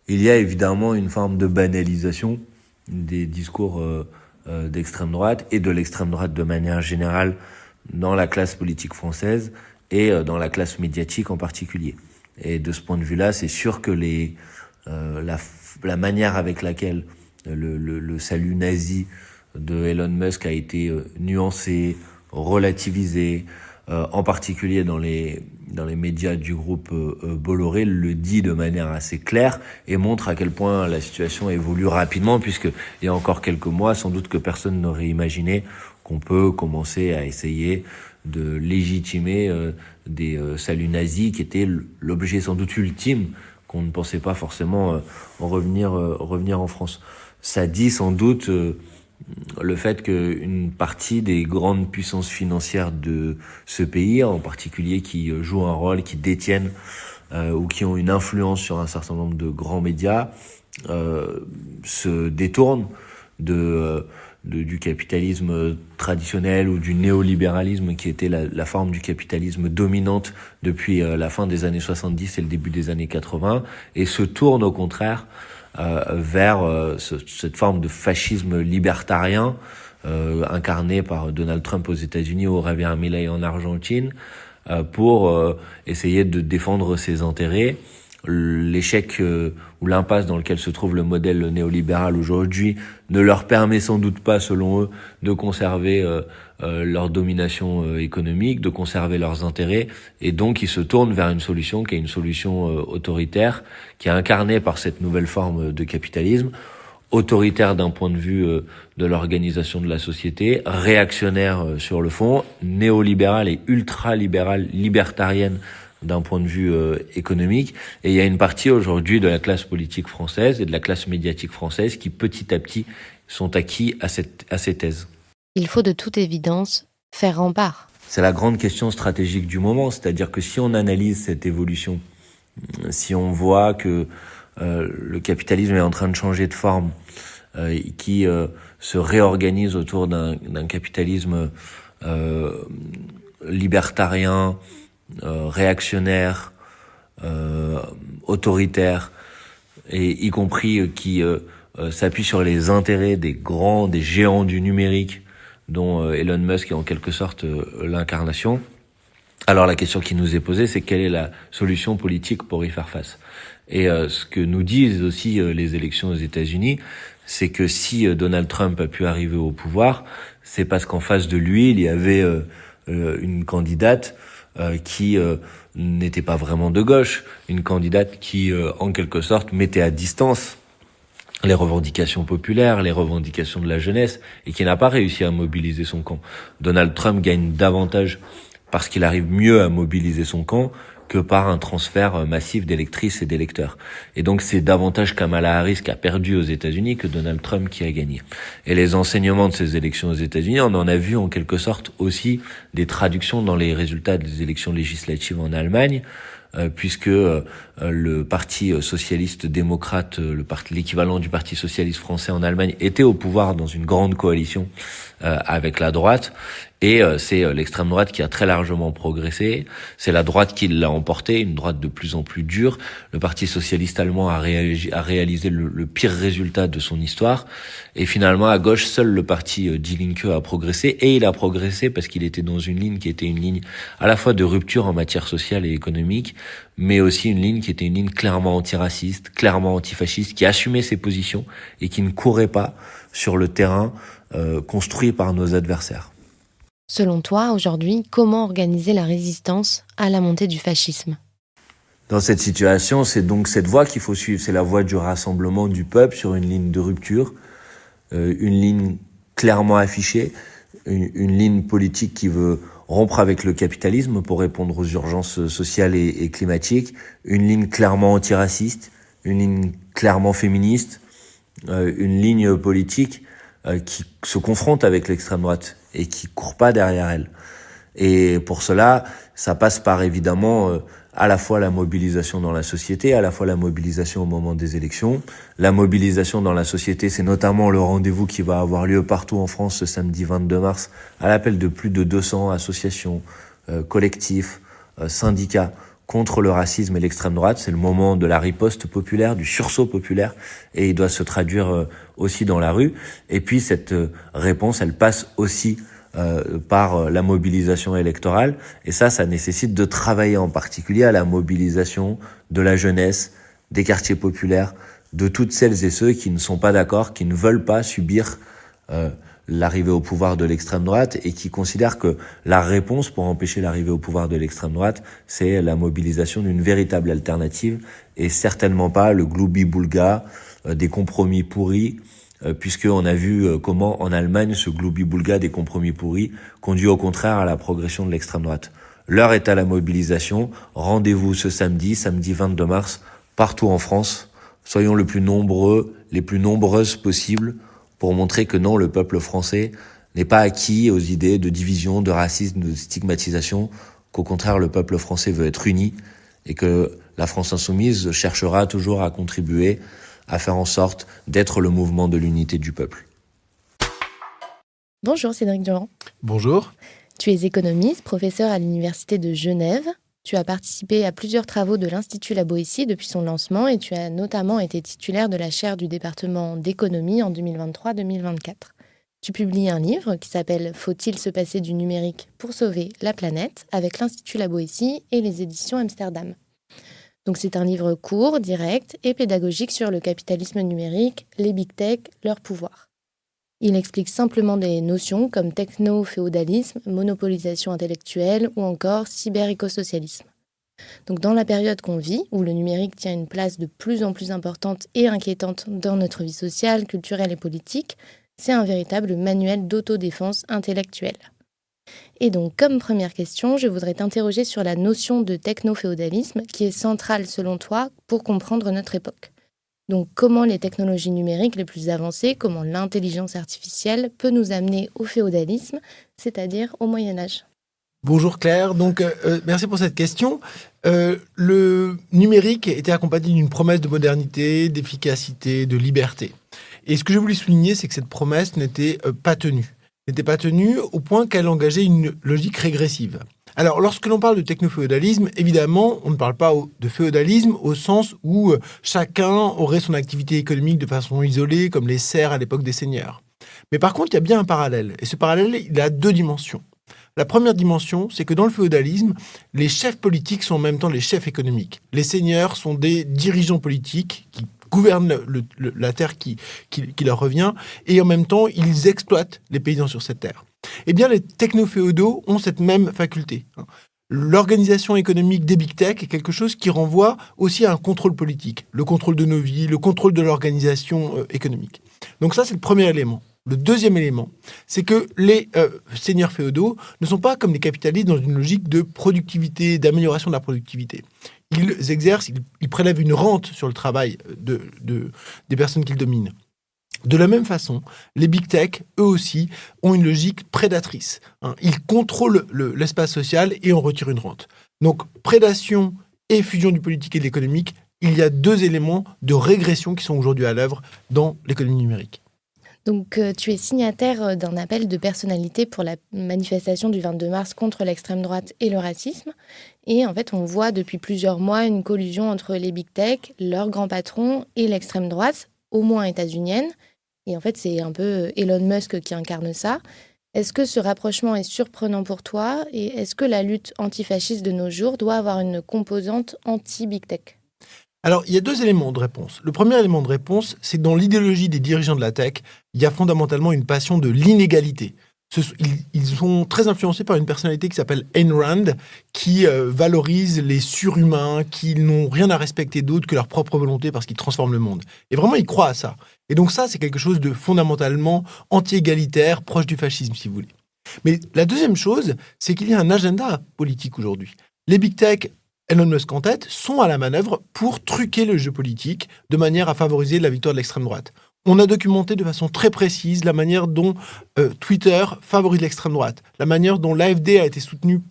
Speaker 4: Il y a évidemment une forme de banalisation des discours d'extrême droite et de l'extrême droite de manière générale dans la classe politique française et dans la classe médiatique en particulier. Et de ce point de vue-là, c'est sûr que la manière avec laquelle le salut nazi de Elon Musk a été nuancé, relativisé, en particulier dans les médias du groupe Bolloré, le dit de manière assez claire et montre à quel point la situation évolue rapidement, puisque il y a encore quelques mois, sans doute que personne n'aurait imaginé qu'on peut commencer à essayer de légitimer des saluts nazis qui étaient l'objet sans doute ultime, qu'on ne pensait pas forcément revenir en France. Ça dit sans doute le fait qu'une partie des grandes puissances financières de ce pays, en particulier qui jouent un rôle, qui détiennent ou qui ont une influence sur un certain nombre de grands médias, se détournent du capitalisme traditionnel ou du néolibéralisme qui était la forme du capitalisme dominante depuis la fin des années 70 et le début des années 80, et se tournent au contraire vers cette forme de fascisme libertarien incarné par Donald Trump aux États-Unis ou Javier Milei en Argentine, pour essayer de défendre ses intérêts. L'échec ou l'impasse dans lequel se trouve le modèle néolibéral aujourd'hui ne leur permet sans doute pas, selon eux, de conserver leur domination économique, de conserver leurs intérêts, et donc ils se tournent vers une solution qui est une solution autoritaire, qui est incarnée par cette nouvelle forme de capitalisme, autoritaire d'un point de vue de l'organisation de la société, réactionnaire sur le fond, néolibérale et ultra-libérale, libertarienne d'un point de vue économique. Et il y a une partie aujourd'hui de la classe politique française et de la classe médiatique française qui petit à petit sont acquis à ces thèses.
Speaker 1: Il faut de toute évidence faire rempart.
Speaker 4: C'est la grande question stratégique du moment, c'est-à-dire que si on analyse cette évolution, si on voit que le capitalisme est en train de changer de forme, qui se réorganise autour d'un capitalisme libertarien, réactionnaire, autoritaire, et y compris qui s'appuie sur les intérêts des géants du numérique, dont Elon Musk est en quelque sorte l'incarnation. Alors la question qui nous est posée, c'est quelle est la solution politique pour y faire face? Et ce que nous disent aussi les élections aux États-Unis, c'est que si Donald Trump a pu arriver au pouvoir, c'est parce qu'en face de lui, il y avait une candidate qui n'était pas vraiment de gauche, une candidate qui, en quelque sorte, mettait à distance les revendications populaires, les revendications de la jeunesse, et qui n'a pas réussi à mobiliser son camp. Donald Trump gagne davantage parce qu'il arrive mieux à mobiliser son camp que par un transfert massif d'électrices et d'électeurs. Et donc c'est davantage Kamala Harris qui a perdu aux États-Unis que Donald Trump qui a gagné. Et les enseignements de ces élections aux États-Unis, on en a vu en quelque sorte aussi des traductions dans les résultats des élections législatives en Allemagne, puisque le parti socialiste démocrate, l'équivalent du parti socialiste français en Allemagne, était au pouvoir dans une grande coalition avec la droite, et c'est l'extrême droite qui a très largement progressé, c'est la droite qui l'a emporté, une droite de plus en plus dure. Le parti socialiste allemand a réalisé le pire résultat de son histoire, et finalement à gauche, seul le parti Die Linke a progressé, et il a progressé parce qu'il était dans une ligne qui était une ligne à la fois de rupture en matière sociale et économique, mais aussi une ligne qui était une ligne clairement antiraciste, clairement antifasciste, qui assumait ses positions et qui ne courait pas sur le terrain construit par nos adversaires.
Speaker 1: Selon toi, aujourd'hui, comment organiser la résistance à la montée du fascisme ?
Speaker 4: Dans cette situation, c'est donc cette voie qu'il faut suivre, c'est la voie du rassemblement du peuple sur une ligne de rupture, une ligne clairement affichée, une ligne politique qui veut rompre avec le capitalisme pour répondre aux urgences sociales et climatiques, une ligne clairement antiraciste, une ligne clairement féministe, une ligne politique qui se confronte avec l'extrême droite et qui court pas derrière elle. Et pour cela, ça passe par évidemment à la fois la mobilisation dans la société, à la fois la mobilisation au moment des élections. La mobilisation dans la société, c'est notamment le rendez-vous qui va avoir lieu partout en France ce samedi 22 mars, à l'appel de plus de 200 associations, collectifs, syndicats contre le racisme et l'extrême droite. C'est le moment de la riposte populaire, du sursaut populaire, et il doit se traduire aussi dans la rue. Et puis cette réponse, elle passe aussi par la mobilisation électorale, et ça nécessite de travailler en particulier à la mobilisation de la jeunesse, des quartiers populaires, de toutes celles et ceux qui ne sont pas d'accord, qui ne veulent pas subir l'arrivée au pouvoir de l'extrême droite et qui considèrent que la réponse pour empêcher l'arrivée au pouvoir de l'extrême droite, c'est la mobilisation d'une véritable alternative et certainement pas le gloubi-boulga des compromis pourris, puisqu'on a vu comment en Allemagne ce gloubi-boulga des compromis pourris conduit au contraire à la progression de l'extrême droite. L'heure est à la mobilisation. Rendez-vous ce samedi 22 mars, partout en France. Soyons le plus nombreux, les plus nombreuses possibles pour montrer que non, le peuple français n'est pas acquis aux idées de division, de racisme, de stigmatisation, qu'au contraire le peuple français veut être uni et que la France insoumise cherchera toujours à contribuer à faire en sorte d'être le mouvement de l'unité du peuple.
Speaker 1: Bonjour Cédric Durand.
Speaker 5: Bonjour.
Speaker 1: Tu es économiste, professeur à l'Université de Genève. Tu as participé à plusieurs travaux de l'Institut La Boétie depuis son lancement et tu as notamment été titulaire de la chaire du département d'économie en 2023-2024. Tu publies un livre qui s'appelle « Faut-il se passer du numérique pour sauver la planète ?» avec l'Institut La Boétie et les éditions Amsterdam. Donc c'est un livre court, direct et pédagogique sur le capitalisme numérique, les big tech, leur pouvoir. Il explique simplement des notions comme techno-féodalisme, monopolisation intellectuelle ou encore cyber-écosocialisme. Donc dans la période qu'on vit, où le numérique tient une place de plus en plus importante et inquiétante dans notre vie sociale, culturelle et politique, c'est un véritable manuel d'autodéfense intellectuelle. Et donc, comme première question, je voudrais t'interroger sur la notion de techno-féodalisme qui est centrale selon toi pour comprendre notre époque. Donc, comment les technologies numériques les plus avancées, comment l'intelligence artificielle peut nous amener au féodalisme, c'est-à-dire au Moyen-Âge ?
Speaker 5: Bonjour Claire, donc merci pour cette question. Le numérique était accompagné d'une promesse de modernité, d'efficacité, de liberté. Et ce que je voulais souligner, c'est que cette promesse n'était pas tenue. N'était pas tenue au point qu'elle engageait une logique régressive. Alors, lorsque l'on parle de techno-féodalisme, évidemment, on ne parle pas de féodalisme au sens où chacun aurait son activité économique de façon isolée, comme les serfs à l'époque des seigneurs. Mais par contre, il y a bien un parallèle. Et ce parallèle, il a deux dimensions. La première dimension, c'est que dans le féodalisme, les chefs politiques sont en même temps les chefs économiques. Les seigneurs sont des dirigeants politiques qui gouvernent la terre qui leur revient, et en même temps, ils exploitent les paysans sur cette terre. Eh bien, les techno-féodaux ont cette même faculté. L'organisation économique des big tech est quelque chose qui renvoie aussi à un contrôle politique, le contrôle de nos vies, le contrôle de l'organisation économique. Donc ça, c'est le premier élément. Le deuxième élément, c'est que les seigneurs féodaux ne sont pas comme les capitalistes dans une logique de productivité, d'amélioration de la productivité. Ils exercent, ils prélèvent une rente sur le travail des personnes qu'ils dominent. De la même façon, les big tech, eux aussi, ont une logique prédatrice. Ils contrôlent l'espace social et en retirent une rente. Donc, prédation et fusion du politique et de l'économique, il y a deux éléments de régression qui sont aujourd'hui à l'œuvre dans l'économie numérique.
Speaker 1: Donc, tu es signataire d'un appel de personnalité pour la manifestation du 22 mars contre l'extrême droite et le racisme. Et en fait, on voit depuis plusieurs mois une collusion entre les big tech, leurs grands patrons et l'extrême droite, au moins états-unienne. Et en fait, c'est un peu Elon Musk qui incarne ça. Est-ce que ce rapprochement est surprenant pour toi et est-ce que la lutte antifasciste de nos jours doit avoir une composante anti-big tech ?
Speaker 5: Alors, il y a 2 éléments de réponse. Le premier élément de réponse, c'est que dans l'idéologie des dirigeants de la tech, il y a fondamentalement une passion de l'inégalité. Ils sont très influencés par une personnalité qui s'appelle Ayn Rand, qui valorise les surhumains, qui n'ont rien à respecter d'autre que leur propre volonté parce qu'ils transforment le monde. Et vraiment, ils croient à ça. Et donc ça, c'est quelque chose de fondamentalement anti-égalitaire, proche du fascisme, si vous voulez. Mais la deuxième chose, c'est qu'il y a un agenda politique aujourd'hui. Les big tech, Elon Musk en tête, sont à la manœuvre pour truquer le jeu politique de manière à favoriser la victoire de l'extrême droite. On a documenté de façon très précise la manière dont Twitter favorise l'extrême droite, la manière dont l'AfD a été soutenue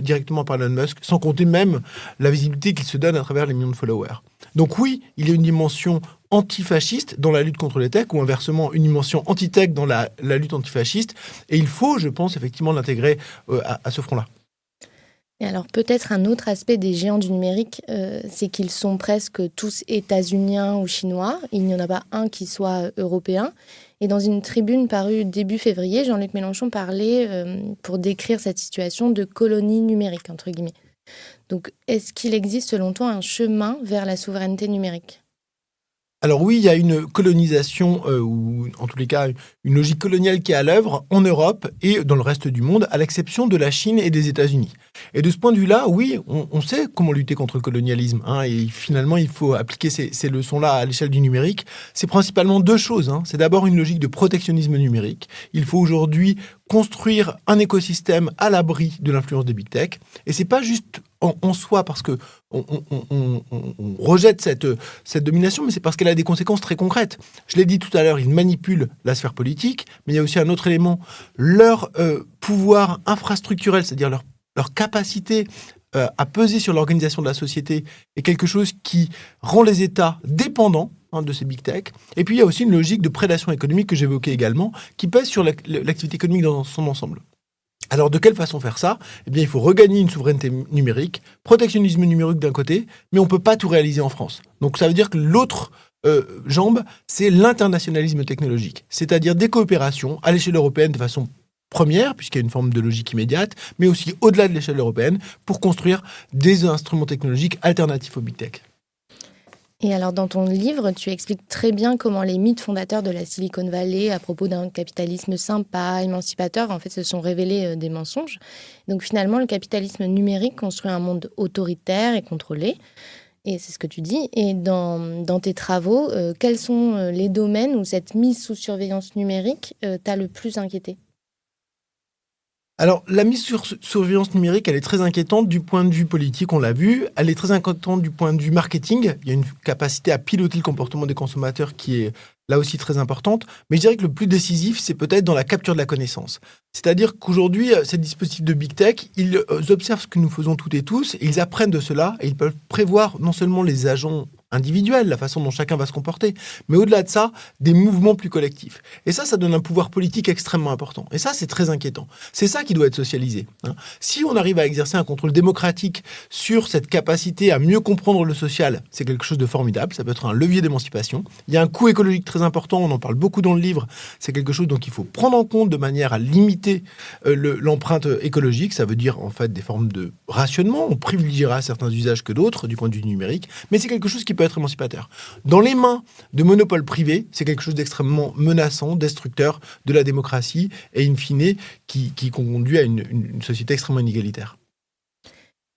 Speaker 5: directement par Elon Musk, sans compter même la visibilité qu'il se donne à travers les millions de followers. Donc oui, il y a une dimension antifasciste dans la lutte contre les techs, ou inversement une dimension anti-tech dans la lutte antifasciste, et il faut, je pense, effectivement l'intégrer à ce front-là.
Speaker 1: Et alors peut-être un autre aspect des géants du numérique, c'est qu'ils sont presque tous états-uniens ou chinois. Il n'y en a pas un qui soit européen. Et dans une tribune parue début février, Jean-Luc Mélenchon parlait, pour décrire cette situation, de colonie numérique, entre guillemets. Donc est-ce qu'il existe selon toi un chemin vers la souveraineté numérique ?
Speaker 5: Alors oui, il y a une colonisation, ou en tous les cas une logique coloniale qui est à l'œuvre en Europe et dans le reste du monde, à l'exception de la Chine et des États-Unis. Et de ce point de vue-là, oui, on sait comment lutter contre le colonialisme, et finalement, il faut appliquer ces leçons-là à l'échelle du numérique. C'est principalement 2 choses. C'est d'abord une logique de protectionnisme numérique. Il faut aujourd'hui construire un écosystème à l'abri de l'influence des big tech. Et c'est pas juste en soi parce que on rejette cette domination, mais c'est parce qu'elle a des conséquences très concrètes. Je l'ai dit tout à l'heure, ils manipulent la sphère politique, mais il y a aussi un autre élément, leur pouvoir infrastructurel, c'est-à-dire leur capacité à peser sur l'organisation de la société est quelque chose qui rend les États dépendants de ces big tech. Et puis il y a aussi une logique de prédation économique que j'évoquais également, qui pèse sur l'activité économique dans son ensemble. Alors, de quelle façon faire ça ? Eh bien, il faut regagner une souveraineté numérique, protectionnisme numérique d'un côté, mais on ne peut pas tout réaliser en France. Donc, ça veut dire que l'autre jambe, c'est l'internationalisme technologique, c'est-à-dire des coopérations à l'échelle européenne de façon première, puisqu'il y a une forme de logique immédiate, mais aussi au-delà de l'échelle européenne, pour construire des instruments technologiques alternatifs aux big tech.
Speaker 1: Et alors, dans ton livre, tu expliques très bien comment les mythes fondateurs de la Silicon Valley, à propos d'un capitalisme sympa, émancipateur, en fait, se sont révélés des mensonges. Donc, finalement, le capitalisme numérique construit un monde autoritaire et contrôlé. Et c'est ce que tu dis. Et dans tes travaux, quels sont les domaines où cette mise sous surveillance numérique t'a le plus inquiété ?
Speaker 5: Alors, la mise sur surveillance numérique, elle est très inquiétante du point de vue politique, on l'a vu. Elle est très inquiétante du point de vue marketing. Il y a une capacité à piloter le comportement des consommateurs qui est là aussi très importante. Mais je dirais que le plus décisif, c'est peut-être dans la capture de la connaissance. C'est-à-dire qu'aujourd'hui, ces dispositifs de big tech, ils observent ce que nous faisons toutes et tous, et ils apprennent de cela, et ils peuvent prévoir non seulement les agents individuels, la façon dont chacun va se comporter, mais au-delà de ça, des mouvements plus collectifs. Et ça donne un pouvoir politique extrêmement important. Et ça, c'est très inquiétant. C'est ça qui doit être socialisé. Si on arrive à exercer un contrôle démocratique sur cette capacité à mieux comprendre le social, c'est quelque chose de formidable. Ça peut être un levier d'émancipation. Il y a un coût écologique très important, on en parle beaucoup dans le livre. C'est quelque chose donc il faut prendre en compte de manière à limiter l'empreinte écologique. Ça veut dire en fait des formes de rationnement. On privilégiera certains usages que d'autres du point de vue numérique, mais c'est quelque chose qui peut être émancipateur. Dans les mains de monopoles privés, c'est quelque chose d'extrêmement menaçant, destructeur de la démocratie et in fine qui conduit à une société extrêmement inégalitaire.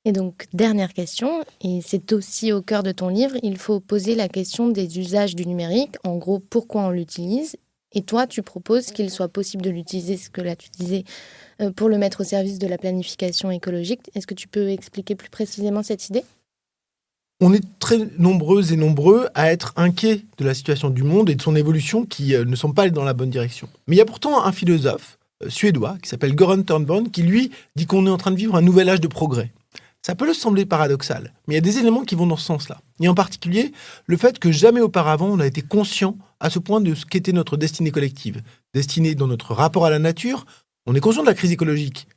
Speaker 1: Et donc, dernière question, et c'est aussi au cœur de ton livre, il faut poser la question des usages du numérique. En gros, pourquoi on l'utilise ? Et toi, tu proposes qu'il soit possible de l'utiliser, ce que là tu disais, pour le mettre au service de la planification écologique. Est-ce que tu peux expliquer plus précisément cette idée ?
Speaker 5: On est très nombreuses et nombreux à être inquiets de la situation du monde et de son évolution qui ne semble pas aller dans la bonne direction. Mais il y a pourtant un philosophe suédois qui s'appelle Göran Thornborn qui, lui, dit qu'on est en train de vivre un nouvel âge de progrès. Ça peut le sembler paradoxal, mais il y a des éléments qui vont dans ce sens-là. Et en particulier, le fait que jamais auparavant on a été conscient à ce point de ce qu'était notre destinée collective. Destinée dans notre rapport à la nature, on est conscient de la crise écologique.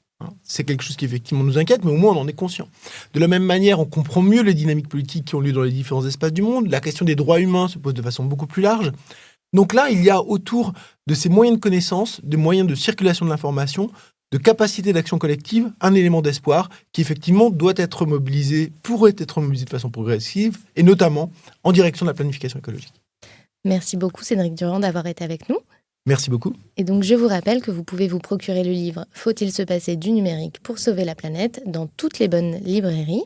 Speaker 5: C'est quelque chose qui effectivement nous inquiète, mais au moins on en est conscient. De la même manière, on comprend mieux les dynamiques politiques qui ont lieu dans les différents espaces du monde. La question des droits humains se pose de façon beaucoup plus large. Donc là, il y a autour de ces moyens de connaissance, de moyens de circulation de l'information, de capacité d'action collective, un élément d'espoir qui effectivement doit être mobilisé, pourrait être mobilisé de façon progressive, et notamment en direction de la planification écologique.
Speaker 1: Merci beaucoup Cédric Durand d'avoir été avec nous.
Speaker 5: Merci beaucoup.
Speaker 1: Et donc je vous rappelle que vous pouvez vous procurer le livre « Faut-il se passer du numérique pour sauver la planète ?» dans toutes les bonnes librairies.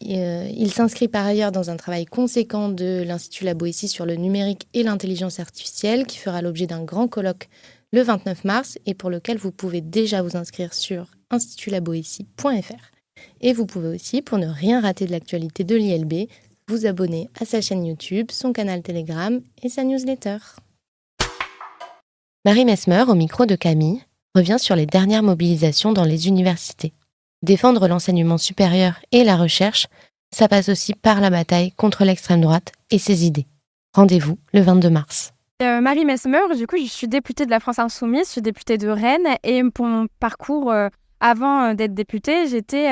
Speaker 1: Il s'inscrit par ailleurs dans un travail conséquent de l'Institut La Boétie sur le numérique et l'intelligence artificielle qui fera l'objet d'un grand colloque le 29 mars et pour lequel vous pouvez déjà vous inscrire sur institutlaboétie.fr. Et vous pouvez aussi, pour ne rien rater de l'actualité de l'ILB, vous abonner à sa chaîne YouTube, son canal Telegram et sa newsletter. Marie Mesmer, au micro de Camille, revient sur les dernières mobilisations dans les universités. Défendre l'enseignement supérieur et la recherche, ça passe aussi par la bataille contre l'extrême droite et ses idées. Rendez-vous le 22 mars.
Speaker 6: Marie Mesmer, du coup, je suis députée de la France Insoumise, je suis députée de Rennes et pour mon parcours, avant d'être députée, j'étais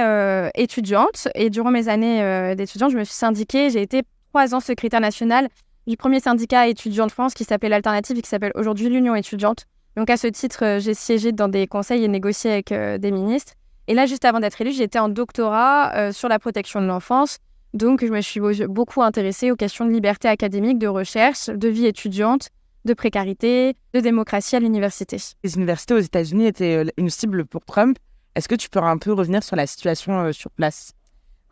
Speaker 6: étudiante et durant mes années d'étudiante, je me suis syndiquée. J'ai été 3 ans secrétaire nationale du premier syndicat étudiant de France qui s'appelait l'Alternative et qui s'appelle aujourd'hui l'Union étudiante. Donc à ce titre, j'ai siégé dans des conseils et négocié avec des ministres. Et là, juste avant d'être élue, j'étais en doctorat sur la protection de l'enfance. Donc, je me suis beaucoup intéressée aux questions de liberté académique, de recherche, de vie étudiante, de précarité, de démocratie à l'université.
Speaker 7: Les universités aux États-Unis étaient une cible pour Trump. Est-ce que tu peux un peu revenir sur la situation sur place ?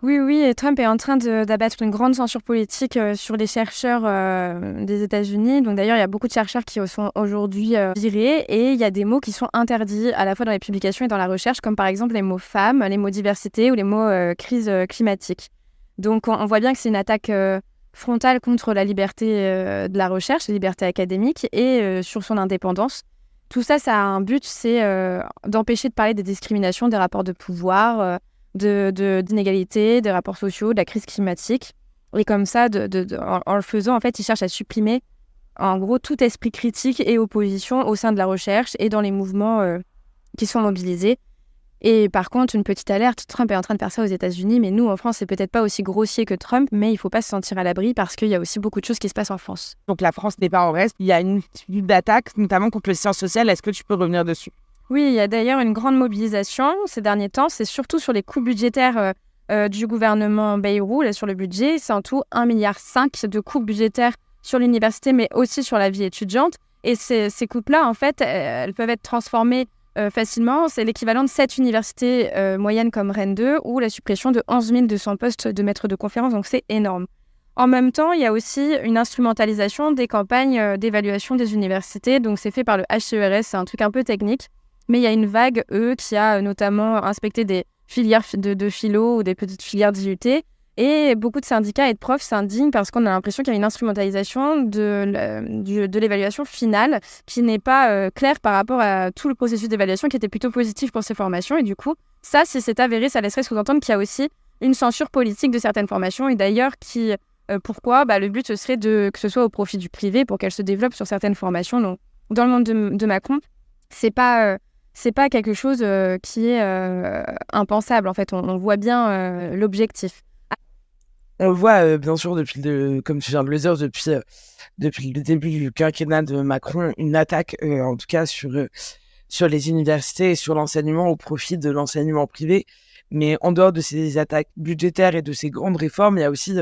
Speaker 6: Oui, et Trump est en train d'abattre une grande censure politique sur les chercheurs des États-Unis. Donc d'ailleurs, il y a beaucoup de chercheurs qui sont aujourd'hui virés et il y a des mots qui sont interdits à la fois dans les publications et dans la recherche, comme par exemple les mots femmes, les mots diversité ou les mots crise climatique. Donc on voit bien que c'est une attaque frontale contre la liberté de la recherche, la liberté académique et sur son indépendance. Tout ça, ça a un but, c'est d'empêcher de parler des discriminations, des rapports de pouvoir, d'inégalités, des rapports sociaux, de la crise climatique. Et comme ça, en le faisant, en fait, ils cherchent à supprimer, en gros, tout esprit critique et opposition au sein de la recherche et dans les mouvements qui sont mobilisés. Et par contre, une petite alerte, Trump est en train de faire ça aux États-Unis, mais nous, en France, c'est peut-être pas aussi grossier que Trump, mais il ne faut pas se sentir à l'abri parce qu'il y a aussi beaucoup de choses qui se passent en France.
Speaker 7: Donc la France n'est pas en reste. Il y a une multitude d'attaques, notamment contre les sciences sociales. Est-ce que tu peux revenir dessus ?
Speaker 6: Oui, il y a d'ailleurs une grande mobilisation ces derniers temps. C'est surtout sur les coûts budgétaires du gouvernement Bayrou, là, sur le budget. C'est en tout 1,5 milliard de coûts budgétaires sur l'université, mais aussi sur la vie étudiante. Et ces coupes-là, en fait, elles peuvent être transformées facilement. C'est l'équivalent de 7 universités moyennes comme Rennes 2 ou la suppression de 11 200 postes de maîtres de conférences. Donc, c'est énorme. En même temps, il y a aussi une instrumentalisation des campagnes d'évaluation des universités. Donc, c'est fait par le HCERS. C'est un truc un peu technique. Mais il y a une vague, qui a notamment inspecté des filières de philo ou des petites filières d'IUT. Et beaucoup de syndicats et de profs s'indignent parce qu'on a l'impression qu'il y a une instrumentalisation de l'évaluation finale qui n'est pas claire par rapport à tout le processus d'évaluation qui était plutôt positif pour ces formations. Et du coup, ça, si c'est avéré, ça laisserait sous-entendre qu'il y a aussi une censure politique de certaines formations. Et d'ailleurs, pourquoi le but, ce serait que ce soit au profit du privé pour qu'elles se développent sur certaines formations. Donc, dans le monde de Macron, c'est pas quelque chose qui est impensable. En fait, on voit bien l'objectif.
Speaker 7: On le voit, bien sûr, comme tu viens de le dire, depuis le début du quinquennat de Macron, une attaque, en tout cas, sur les universités et sur l'enseignement au profit de l'enseignement privé. Mais en dehors de ces attaques budgétaires et de ces grandes réformes, il y a aussi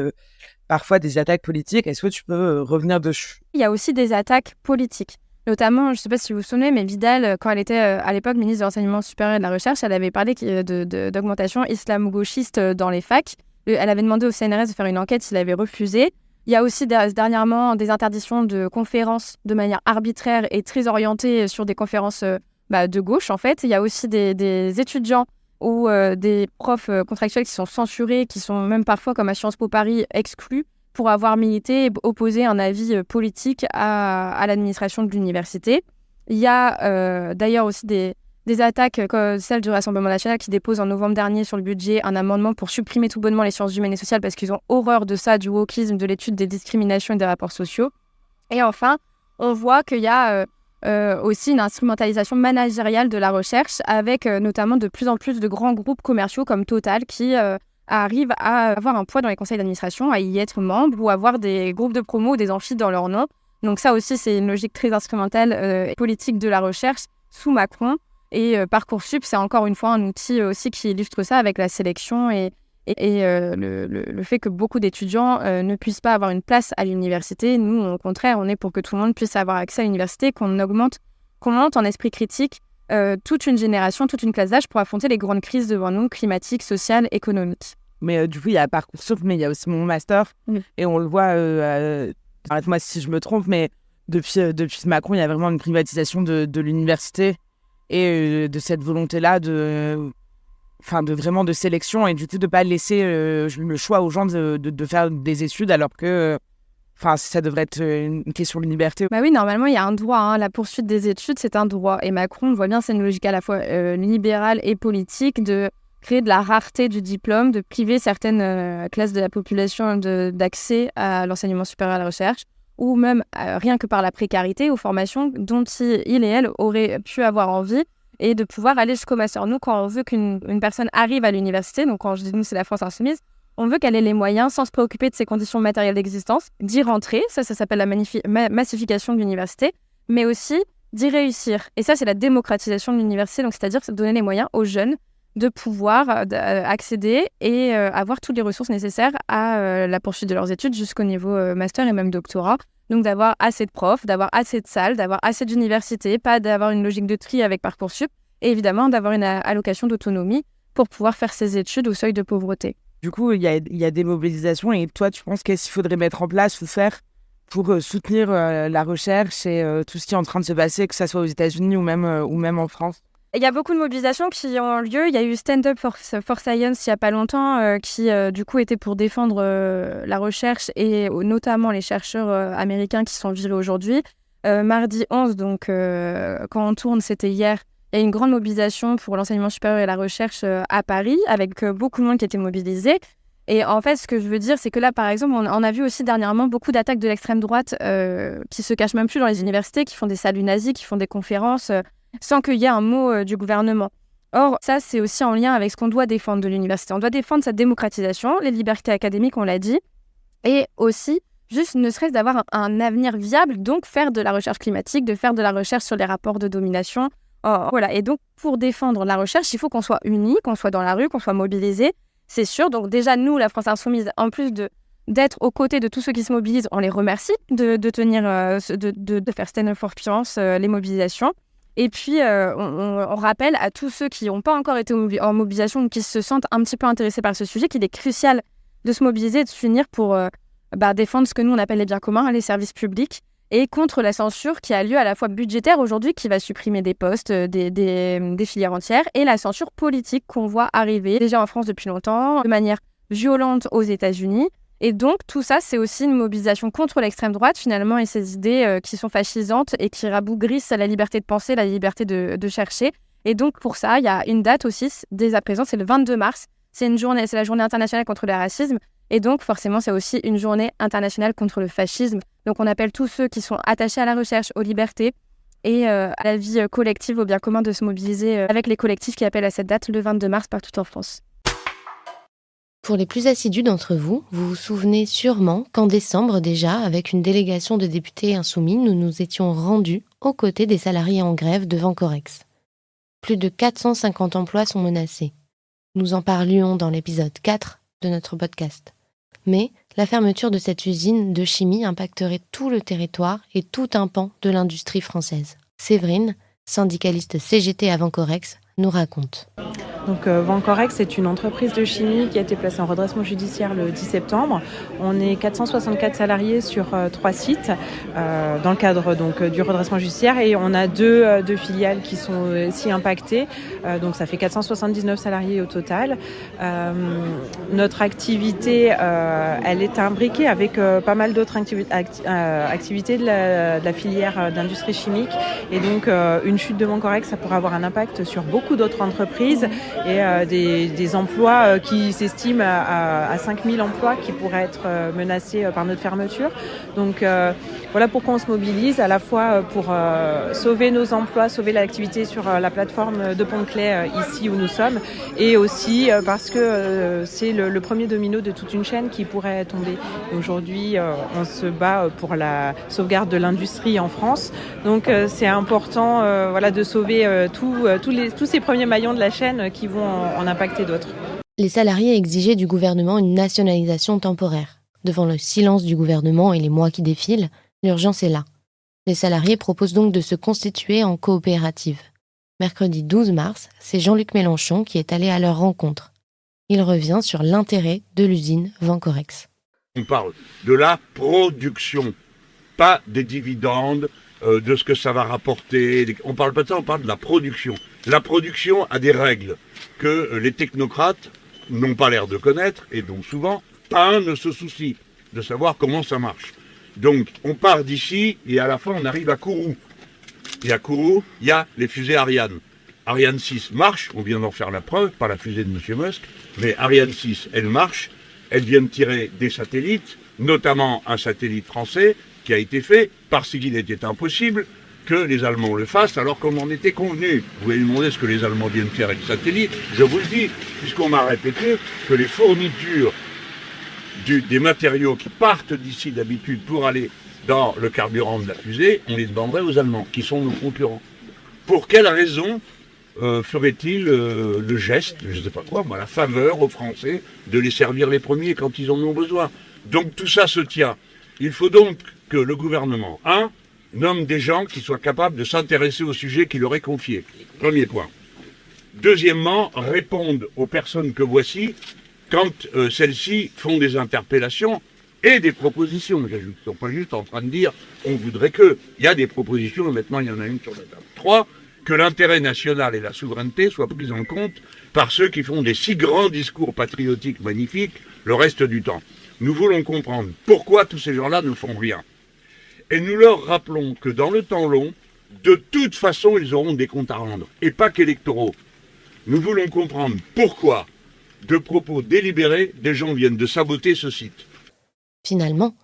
Speaker 7: parfois des attaques politiques. Est-ce que tu peux revenir dessus ?
Speaker 6: Il y a aussi des attaques politiques. Notamment, je ne sais pas si vous vous souvenez, mais Vidal, quand elle était à l'époque ministre de l'Enseignement supérieur et de la Recherche, elle avait parlé d'augmentation islamo-gauchiste dans les facs. Elle avait demandé au CNRS de faire une enquête, il avait refusé. Il y a aussi dernièrement des interdictions de conférences de manière arbitraire et très orientée sur des conférences de gauche, en fait. Il y a aussi des étudiants ou des profs contractuels qui sont censurés, qui sont même parfois, comme à Sciences Po Paris, exclus pour avoir milité et opposé un avis politique à l'administration de l'université. Il y a d'ailleurs aussi des attaques comme celle du Rassemblement national qui dépose en novembre dernier sur le budget un amendement pour supprimer tout bonnement les sciences humaines et sociales parce qu'ils ont horreur de ça, du wokisme, de l'étude des discriminations et des rapports sociaux. Et enfin, on voit qu'il y a aussi une instrumentalisation managériale de la recherche avec notamment de plus en plus de grands groupes commerciaux comme Total qui arrivent à avoir un poids dans les conseils d'administration, à y être membre ou avoir des groupes de promo ou des amphis dans leur nom Donc ça aussi, c'est une logique très instrumentale et politique de la recherche sous Macron. Et Parcoursup, c'est encore une fois un outil aussi qui illustre ça avec la sélection et le fait que beaucoup d'étudiants ne puissent pas avoir une place à l'université. Nous, au contraire, on est pour que tout le monde puisse avoir accès à l'université, qu'on monte en esprit critique toute une génération, toute une classe d'âge pour affronter les grandes crises devant nous, climatiques, sociales, économiques.
Speaker 7: Mais du coup, il y a Parcoursup, mais il y a aussi mon master. Et on le voit, arrête-moi si je me trompe, mais depuis Macron, il y a vraiment une privatisation de l'université et de cette volonté-là de vraiment de sélection et du coup de ne pas laisser le choix aux gens de faire des études alors que ça devrait être une question de liberté.
Speaker 6: Bah oui, normalement, il y a un droit. Hein. La poursuite des études, c'est un droit. Et Macron, on voit bien, c'est une logique à la fois libérale et politique de créer de la rareté du diplôme, de priver certaines classes de la population d'accès à l'enseignement supérieur à la recherche, ou même rien que par la précarité aux formations dont il et elle auraient pu avoir envie, et de pouvoir aller jusqu'au master. Nous, quand on veut qu'une personne arrive à l'université, donc quand je dis nous, c'est la France insoumise, on veut qu'elle ait les moyens, sans se préoccuper de ses conditions matérielles d'existence, d'y rentrer, ça s'appelle la massification de l'université, mais aussi d'y réussir. Et ça, c'est la démocratisation de l'université, donc c'est-à-dire donner les moyens aux jeunes de pouvoir accéder et avoir toutes les ressources nécessaires à la poursuite de leurs études jusqu'au niveau master et même doctorat. Donc d'avoir assez de profs, d'avoir assez de salles, d'avoir assez d'universités, pas d'avoir une logique de tri avec Parcoursup, et évidemment d'avoir une allocation d'autonomie pour pouvoir faire ses études au seuil de pauvreté.
Speaker 7: Du coup, il y a des mobilisations et toi, tu penses qu'est-ce qu'il faudrait mettre en place ou faire pour soutenir la recherche et tout ce qui est en train de se passer, que ce soit aux États-Unis ou même en France?
Speaker 6: Il y a beaucoup de mobilisations qui ont lieu. Il y a eu Stand Up for Science il n'y a pas longtemps qui, du coup, était pour défendre la recherche et notamment les chercheurs américains qui sont virés aujourd'hui. Mardi 11, donc quand on tourne, c'était hier, il y a une grande mobilisation pour l'enseignement supérieur et la recherche à Paris avec beaucoup de monde qui était mobilisé. Et en fait, ce que je veux dire, c'est que là, par exemple, on a vu aussi dernièrement beaucoup d'attaques de l'extrême droite qui se cachent même plus dans les universités, qui font des saluts nazis, qui font des conférences sans qu'il y ait un mot du gouvernement. Or, ça, c'est aussi en lien avec ce qu'on doit défendre de l'université. On doit défendre sa démocratisation, les libertés académiques, on l'a dit, et aussi, juste ne serait-ce d'avoir un avenir viable, donc faire de la recherche climatique, de faire de la recherche sur les rapports de domination. Voilà. Et donc, pour défendre la recherche, il faut qu'on soit unis, qu'on soit dans la rue, qu'on soit mobilisés, c'est sûr. Donc déjà, nous, la France Insoumise, en plus d'être aux côtés de tous ceux qui se mobilisent, on les remercie de faire stand for science, les mobilisations. Et puis, on rappelle à tous ceux qui n'ont pas encore été en mobilisation ou qui se sentent un petit peu intéressés par ce sujet qu'il est crucial de se mobiliser et de s'unir pour défendre ce que nous, on appelle les biens communs, les services publics, et contre la censure qui a lieu à la fois budgétaire aujourd'hui, qui va supprimer des postes, des filières entières, et la censure politique qu'on voit arriver déjà en France depuis longtemps, de manière violente aux États-Unis. Et donc, tout ça, c'est aussi une mobilisation contre l'extrême droite, finalement, et ces idées qui sont fascisantes et qui rabougrissent la liberté de penser, la liberté de chercher. Et donc, pour ça, il y a une date aussi, dès à présent, c'est le 22 mars. C'est la journée internationale contre le racisme. Et donc, forcément, c'est aussi une journée internationale contre le fascisme. Donc, on appelle tous ceux qui sont attachés à la recherche, aux libertés et à la vie collective, au bien commun, de se mobiliser avec les collectifs qui appellent à cette date le 22 mars partout en France.
Speaker 1: Pour les plus assidus d'entre vous, vous vous souvenez sûrement qu'en décembre déjà, avec une délégation de députés insoumis, nous nous étions rendus aux côtés des salariés en grève devant Corex. Plus de 450 emplois sont menacés. Nous en parlions dans l'épisode 4 de notre podcast. Mais la fermeture de cette usine de chimie impacterait tout le territoire et tout un pan de l'industrie française. Séverine, syndicaliste CGT à Vancorex, nous raconte.
Speaker 8: Donc Vancorex, c'est une entreprise de chimie qui a été placée en redressement judiciaire le 10 septembre. On est 464 salariés sur 3 sites dans le cadre donc, du redressement judiciaire et on a deux filiales qui sont aussi impactées. Donc ça fait 479 salariés au total. Notre activité, elle est imbriquée avec pas mal d'autres activités de la filière d'industrie chimique. Et donc une chute de Vancorex, ça pourrait avoir un impact sur beaucoup d'autres entreprises et des emplois qui s'estiment à 5000 emplois qui pourraient être menacés par notre fermeture. Donc Voilà pourquoi on se mobilise, à la fois pour sauver nos emplois, sauver l'activité sur la plateforme de Pont-de-Claix ici où nous sommes, et aussi parce que c'est le premier domino de toute une chaîne qui pourrait tomber. Et aujourd'hui, on se bat pour la sauvegarde de l'industrie en France. Donc c'est important de sauver tous ces premiers maillons de la chaîne qui vont en impacter d'autres.
Speaker 1: Les salariés exigeaient du gouvernement une nationalisation temporaire. Devant le silence du gouvernement et les mois qui défilent, l'urgence est là. Les salariés proposent donc de se constituer en coopérative. Mercredi 12 mars, c'est Jean-Luc Mélenchon qui est allé à leur rencontre. Il revient sur l'intérêt de l'usine Vancorex.
Speaker 9: On parle de la production, pas des dividendes, de ce que ça va rapporter. On parle pas de ça, on parle de la production. La production a des règles que les technocrates n'ont pas l'air de connaître et dont souvent pas un ne se soucie de savoir comment ça marche. Donc on part d'ici et à la fin on arrive à Kourou. Et à Kourou, il y a les fusées Ariane. Ariane 6 marche, on vient d'en faire la preuve, pas la fusée de M. Musk, mais Ariane 6, elle marche, elle vient de tirer des satellites, notamment un satellite français qui a été fait parce qu'il était impossible que les Allemands le fassent alors qu'on en était convenu. Vous pouvez me demander ce que les Allemands viennent faire avec le satellite, je vous le dis, puisqu'on m'a répété que les fournitures des matériaux qui partent d'ici d'habitude pour aller dans le carburant de la fusée, on les demanderait aux Allemands, qui sont nos concurrents. Pour quelle raison ferait-il le geste, je ne sais pas quoi, la faveur aux Français de les servir les premiers quand ils en ont besoin? Donc tout ça se tient. Il faut donc que le gouvernement, nomme des gens qui soient capables de s'intéresser au sujet qui leur est confié. Premier point. Deuxièmement, répondre aux personnes que voici quand celles-ci font des interpellations et des propositions. Ils ne sont pas juste en train de dire on voudrait que. Il y a des propositions et maintenant il y en a une sur la table. 3, que l'intérêt national et la souveraineté soient pris en compte par ceux qui font des si grands discours patriotiques magnifiques le reste du temps. Nous voulons comprendre pourquoi tous ces gens-là ne font rien. Et nous leur rappelons que dans le temps long, de toute façon, ils auront des comptes à rendre, et pas qu'électoraux. Nous voulons comprendre pourquoi, de propos délibérés, des gens viennent de saboter ce site.
Speaker 1: Finalement,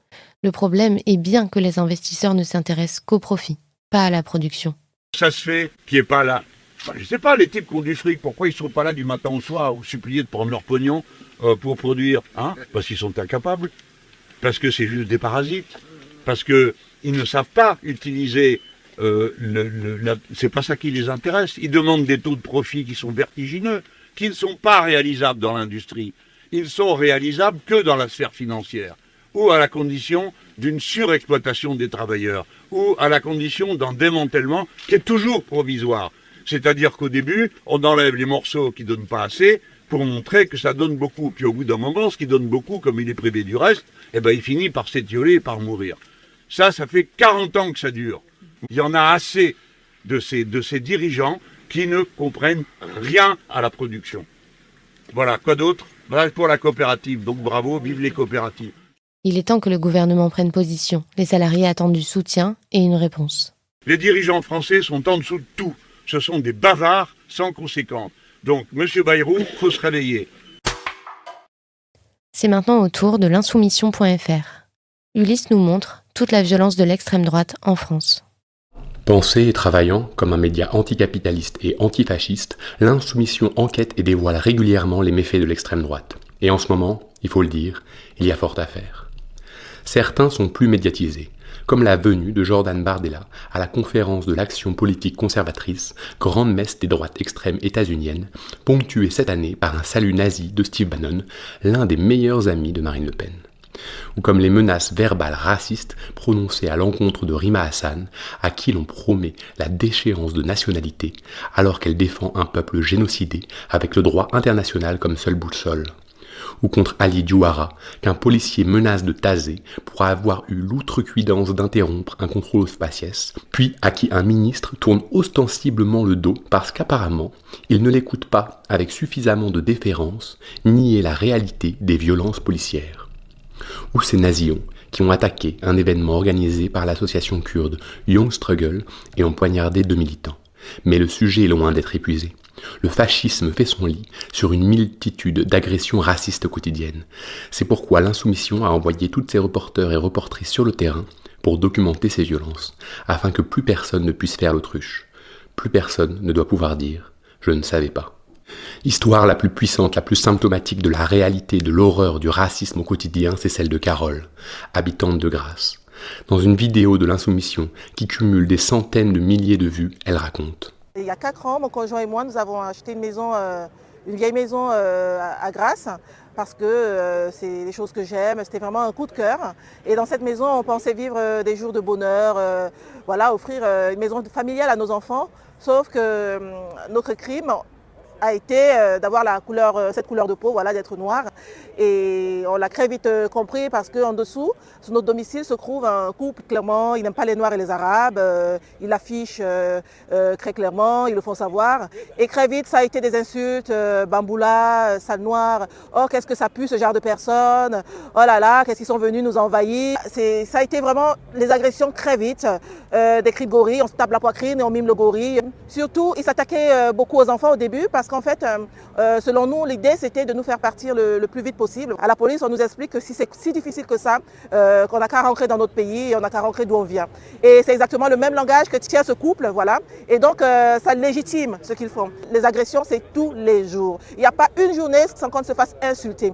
Speaker 1: le problème est bien que les investisseurs ne s'intéressent qu'au profit, pas à la production.
Speaker 9: Ça se fait qu'il n'y ait pas là. Je ne sais pas, les types qui ont du fric, pourquoi ils ne sont pas là du matin au soir ou suppliés de prendre leur pognon pour produire, parce qu'ils sont incapables, parce que c'est juste des parasites, parce qu'ils ne savent pas utiliser, c'est pas ça qui les intéresse. Ils demandent des taux de profit qui sont vertigineux, qui ne sont pas réalisables dans l'industrie. Ils sont réalisables que dans la sphère financière, ou à la condition d'une surexploitation des travailleurs, ou à la condition d'un démantèlement qui est toujours provisoire. C'est-à-dire qu'au début, on enlève les morceaux qui ne donnent pas assez pour montrer que ça donne beaucoup. Puis au bout d'un moment, ce qui donne beaucoup, comme il est privé du reste, il finit par s'étioler et par mourir. Ça fait 40 ans que ça dure. Il y en a assez de ces dirigeants qui ne comprennent rien à la production. Voilà, quoi d'autre? Bref, pour la coopérative, donc bravo, vive les coopératives.
Speaker 1: Il est temps que le gouvernement prenne position. Les salariés attendent du soutien et une réponse.
Speaker 9: Les dirigeants français sont en dessous de tout. Ce sont des bavards sans conséquence. Donc, monsieur Bayrou, faut se réveiller.
Speaker 1: C'est maintenant au tour de l'insoumission.fr. Ulysse nous montre toute la violence de l'extrême droite en France.
Speaker 10: Pensé et travaillant comme un média anticapitaliste et antifasciste, l'Insoumission enquête et dévoile régulièrement les méfaits de l'extrême droite. Et en ce moment, il faut le dire, il y a fort à faire. Certains sont plus médiatisés, comme la venue de Jordan Bardella à la conférence de l'Action politique conservatrice, grande messe des droites extrêmes états-uniennes, ponctuée cette année par un salut nazi de Steve Bannon, l'un des meilleurs amis de Marine Le Pen. Ou comme les menaces verbales racistes prononcées à l'encontre de Rima Hassan, à qui l'on promet la déchéance de nationalité, alors qu'elle défend un peuple génocidé avec le droit international comme seule boussole. Ou contre Ali Diouara, qu'un policier menace de taser pour avoir eu l'outrecuidance d'interrompre un contrôle au faciès, puis à qui un ministre tourne ostensiblement le dos parce qu'apparemment, il ne l'écoute pas avec suffisamment de déférence, nier la réalité des violences policières. Ou ces nazillons qui ont attaqué un événement organisé par l'association kurde Young Struggle et ont poignardé 2 militants. Mais le sujet est loin d'être épuisé. Le fascisme fait son lit sur une multitude d'agressions racistes quotidiennes. C'est pourquoi l'Insoumission a envoyé toutes ses reporters et reportrices sur le terrain pour documenter ces violences, afin que plus personne ne puisse faire l'autruche. Plus personne ne doit pouvoir dire « je ne savais pas ». L'histoire la plus puissante, la plus symptomatique de la réalité, de l'horreur, du racisme au quotidien, c'est celle de Carole, habitante de Grasse. Dans une vidéo de l'Insoumission qui cumule des centaines de milliers de vues, elle raconte.
Speaker 11: Il y a 4 ans, mon conjoint et moi, nous avons acheté une vieille maison à Grasse, parce que c'est des choses que j'aime, c'était vraiment un coup de cœur. Et dans cette maison, on pensait vivre des jours de bonheur, offrir une maison familiale à nos enfants, sauf que notre crime a été d'avoir cette couleur de peau, d'être noir. Et on l'a très vite compris parce qu'en dessous, sur notre domicile, se trouve un couple. Clairement, ils n'aiment pas les Noirs et les Arabes. Ils l'affichent très clairement, ils le font savoir. Et très vite, ça a été des insultes. Bamboula, sale noir. Oh, qu'est-ce que ça pue, ce genre de personnes. Oh là là, qu'est-ce qu'ils sont venus nous envahir. Ça a été vraiment les agressions très vite. Des cris de gorille, on se tape la poitrine et on mime le gorille. Surtout, ils s'attaquaient beaucoup aux enfants au début parce qu'en fait, selon nous, l'idée, c'était de nous faire partir le plus vite possible. À la police, on nous explique que si c'est si difficile que ça, qu'on n'a qu'à rentrer dans notre pays et on n'a qu'à rentrer d'où on vient. Et c'est exactement le même langage que tient ce couple, Et donc, ça légitime ce qu'ils font. Les agressions, c'est tous les jours. Il n'y a pas une journée sans qu'on se fasse insulter.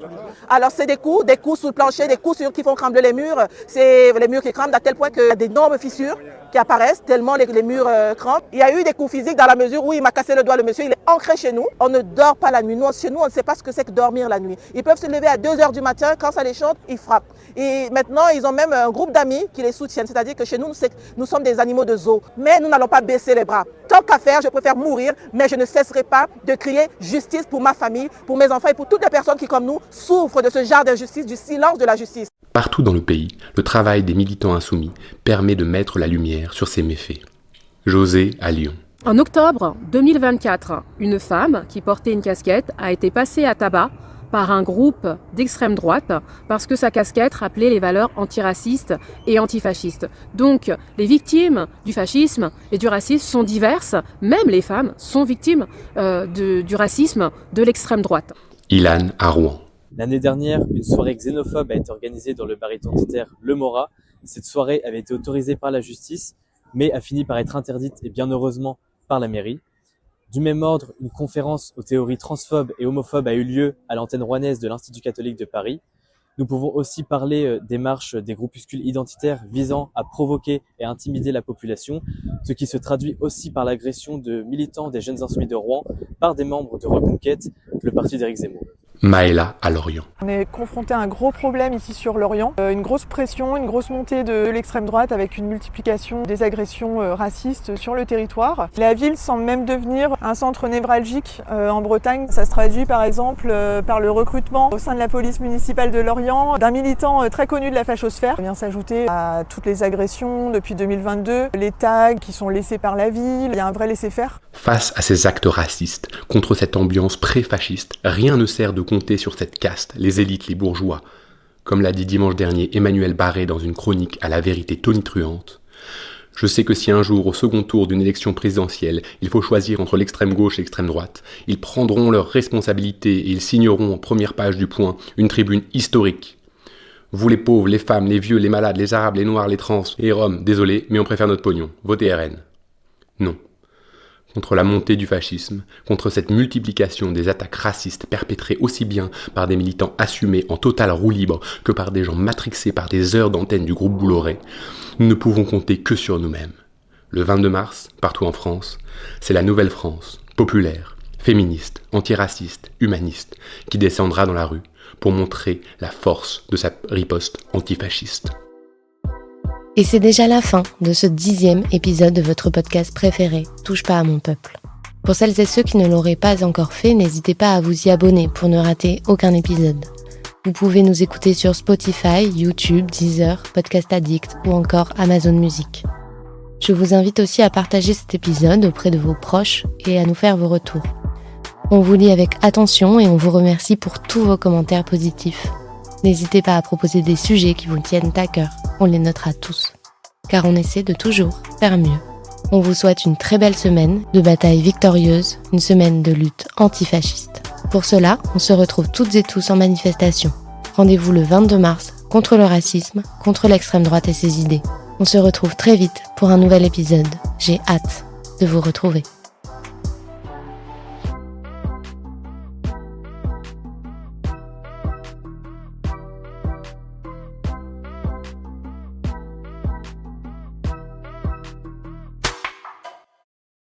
Speaker 11: Alors, c'est des coups sous le plancher, des coups qui font trembler les murs. C'est les murs qui tremblent à tel point qu'il y a d'énormes fissures qui apparaissent tellement les murs crampent. Il y a eu des coups physiques dans la mesure où il m'a cassé le doigt, le monsieur, il est ancré chez nous. On ne dort pas la nuit. Chez nous, on ne sait pas ce que c'est que dormir la nuit. Ils peuvent se lever à 2h du matin, quand ça les chante, ils frappent. Et maintenant, ils ont même un groupe d'amis qui les soutiennent. C'est-à-dire que chez nous, nous sommes des animaux de zoo. Mais nous n'allons pas baisser les bras. Tant qu'à faire, je préfère mourir, mais je ne cesserai pas de crier justice pour ma famille, pour mes enfants et pour toutes les personnes qui, comme nous, souffrent de ce genre d'injustice, du silence de la justice.
Speaker 10: Partout dans le pays, le travail des militants insoumis permet de mettre la lumière sur ces méfaits. José à Lyon.
Speaker 12: En octobre 2024, une femme qui portait une casquette a été passée à tabac par un groupe d'extrême droite parce que sa casquette rappelait les valeurs antiracistes et antifascistes. Donc, les victimes du fascisme et du racisme sont diverses. Même les femmes sont victimes du racisme de l'extrême droite.
Speaker 10: Ilan à Rouen.
Speaker 13: L'année dernière, une soirée xénophobe a été organisée dans le bar identitaire Le Mora. Cette soirée avait été autorisée par la justice, mais a fini par être interdite, et bien heureusement, par la mairie. Du même ordre, une conférence aux théories transphobes et homophobes a eu lieu à l'antenne rouennaise de l'Institut catholique de Paris. Nous pouvons aussi parler des marches des groupuscules identitaires visant à provoquer et intimider la population, ce qui se traduit aussi par l'agression de militants des Jeunes Insoumis de Rouen par des membres de Reconquête, le parti d'Éric Zemmour.
Speaker 10: Maëla à Lorient.
Speaker 14: On est confronté à un gros problème ici sur Lorient, une grosse pression, une grosse montée de l'extrême droite avec une multiplication des agressions racistes sur le territoire. La ville semble même devenir un centre névralgique en Bretagne. Ça se traduit par exemple par le recrutement au sein de la police municipale de Lorient d'un militant très connu de la fachosphère. Il vient s'ajouter à toutes les agressions depuis 2022, les tags qui sont laissés par la ville, il y a un vrai laisser-faire.
Speaker 10: Face à ces actes racistes, contre cette ambiance pré-fasciste, rien ne sert de compter sur cette caste, les élites, les bourgeois. Comme l'a dit dimanche dernier Emmanuel Barré dans une chronique à la vérité tonitruante. Je sais que si un jour, au second tour d'une élection présidentielle, il faut choisir entre l'extrême gauche et l'extrême droite, ils prendront leurs responsabilités et ils signeront en première page du Point une tribune historique. Vous les pauvres, les femmes, les vieux, les malades, les arabes, les noirs, les trans et les roms, désolé, mais on préfère notre pognon. Votez RN. Non. Contre la montée du fascisme, contre cette multiplication des attaques racistes perpétrées aussi bien par des militants assumés en totale roue libre que par des gens matrixés par des heures d'antenne du groupe Bolloré, nous ne pouvons compter que sur nous-mêmes. Le 22 mars, partout en France, c'est la nouvelle France, populaire, féministe, antiraciste, humaniste, qui descendra dans la rue pour montrer la force de sa riposte antifasciste.
Speaker 1: Et c'est déjà la fin de ce 10e épisode de votre podcast préféré, Touche pas à mon peuple. Pour celles et ceux qui ne l'auraient pas encore fait, n'hésitez pas à vous y abonner pour ne rater aucun épisode. Vous pouvez nous écouter sur Spotify, YouTube, Deezer, Podcast Addict ou encore Amazon Music. Je vous invite aussi à partager cet épisode auprès de vos proches et à nous faire vos retours. On vous lit avec attention et on vous remercie pour tous vos commentaires positifs. N'hésitez pas à proposer des sujets qui vous tiennent à cœur, on les notera tous. Car on essaie de toujours faire mieux. On vous souhaite une très belle semaine de bataille victorieuse, une semaine de lutte antifasciste. Pour cela, on se retrouve toutes et tous en manifestation. Rendez-vous le 22 mars contre le racisme, contre l'extrême droite et ses idées. On se retrouve très vite pour un nouvel épisode. J'ai hâte de vous retrouver.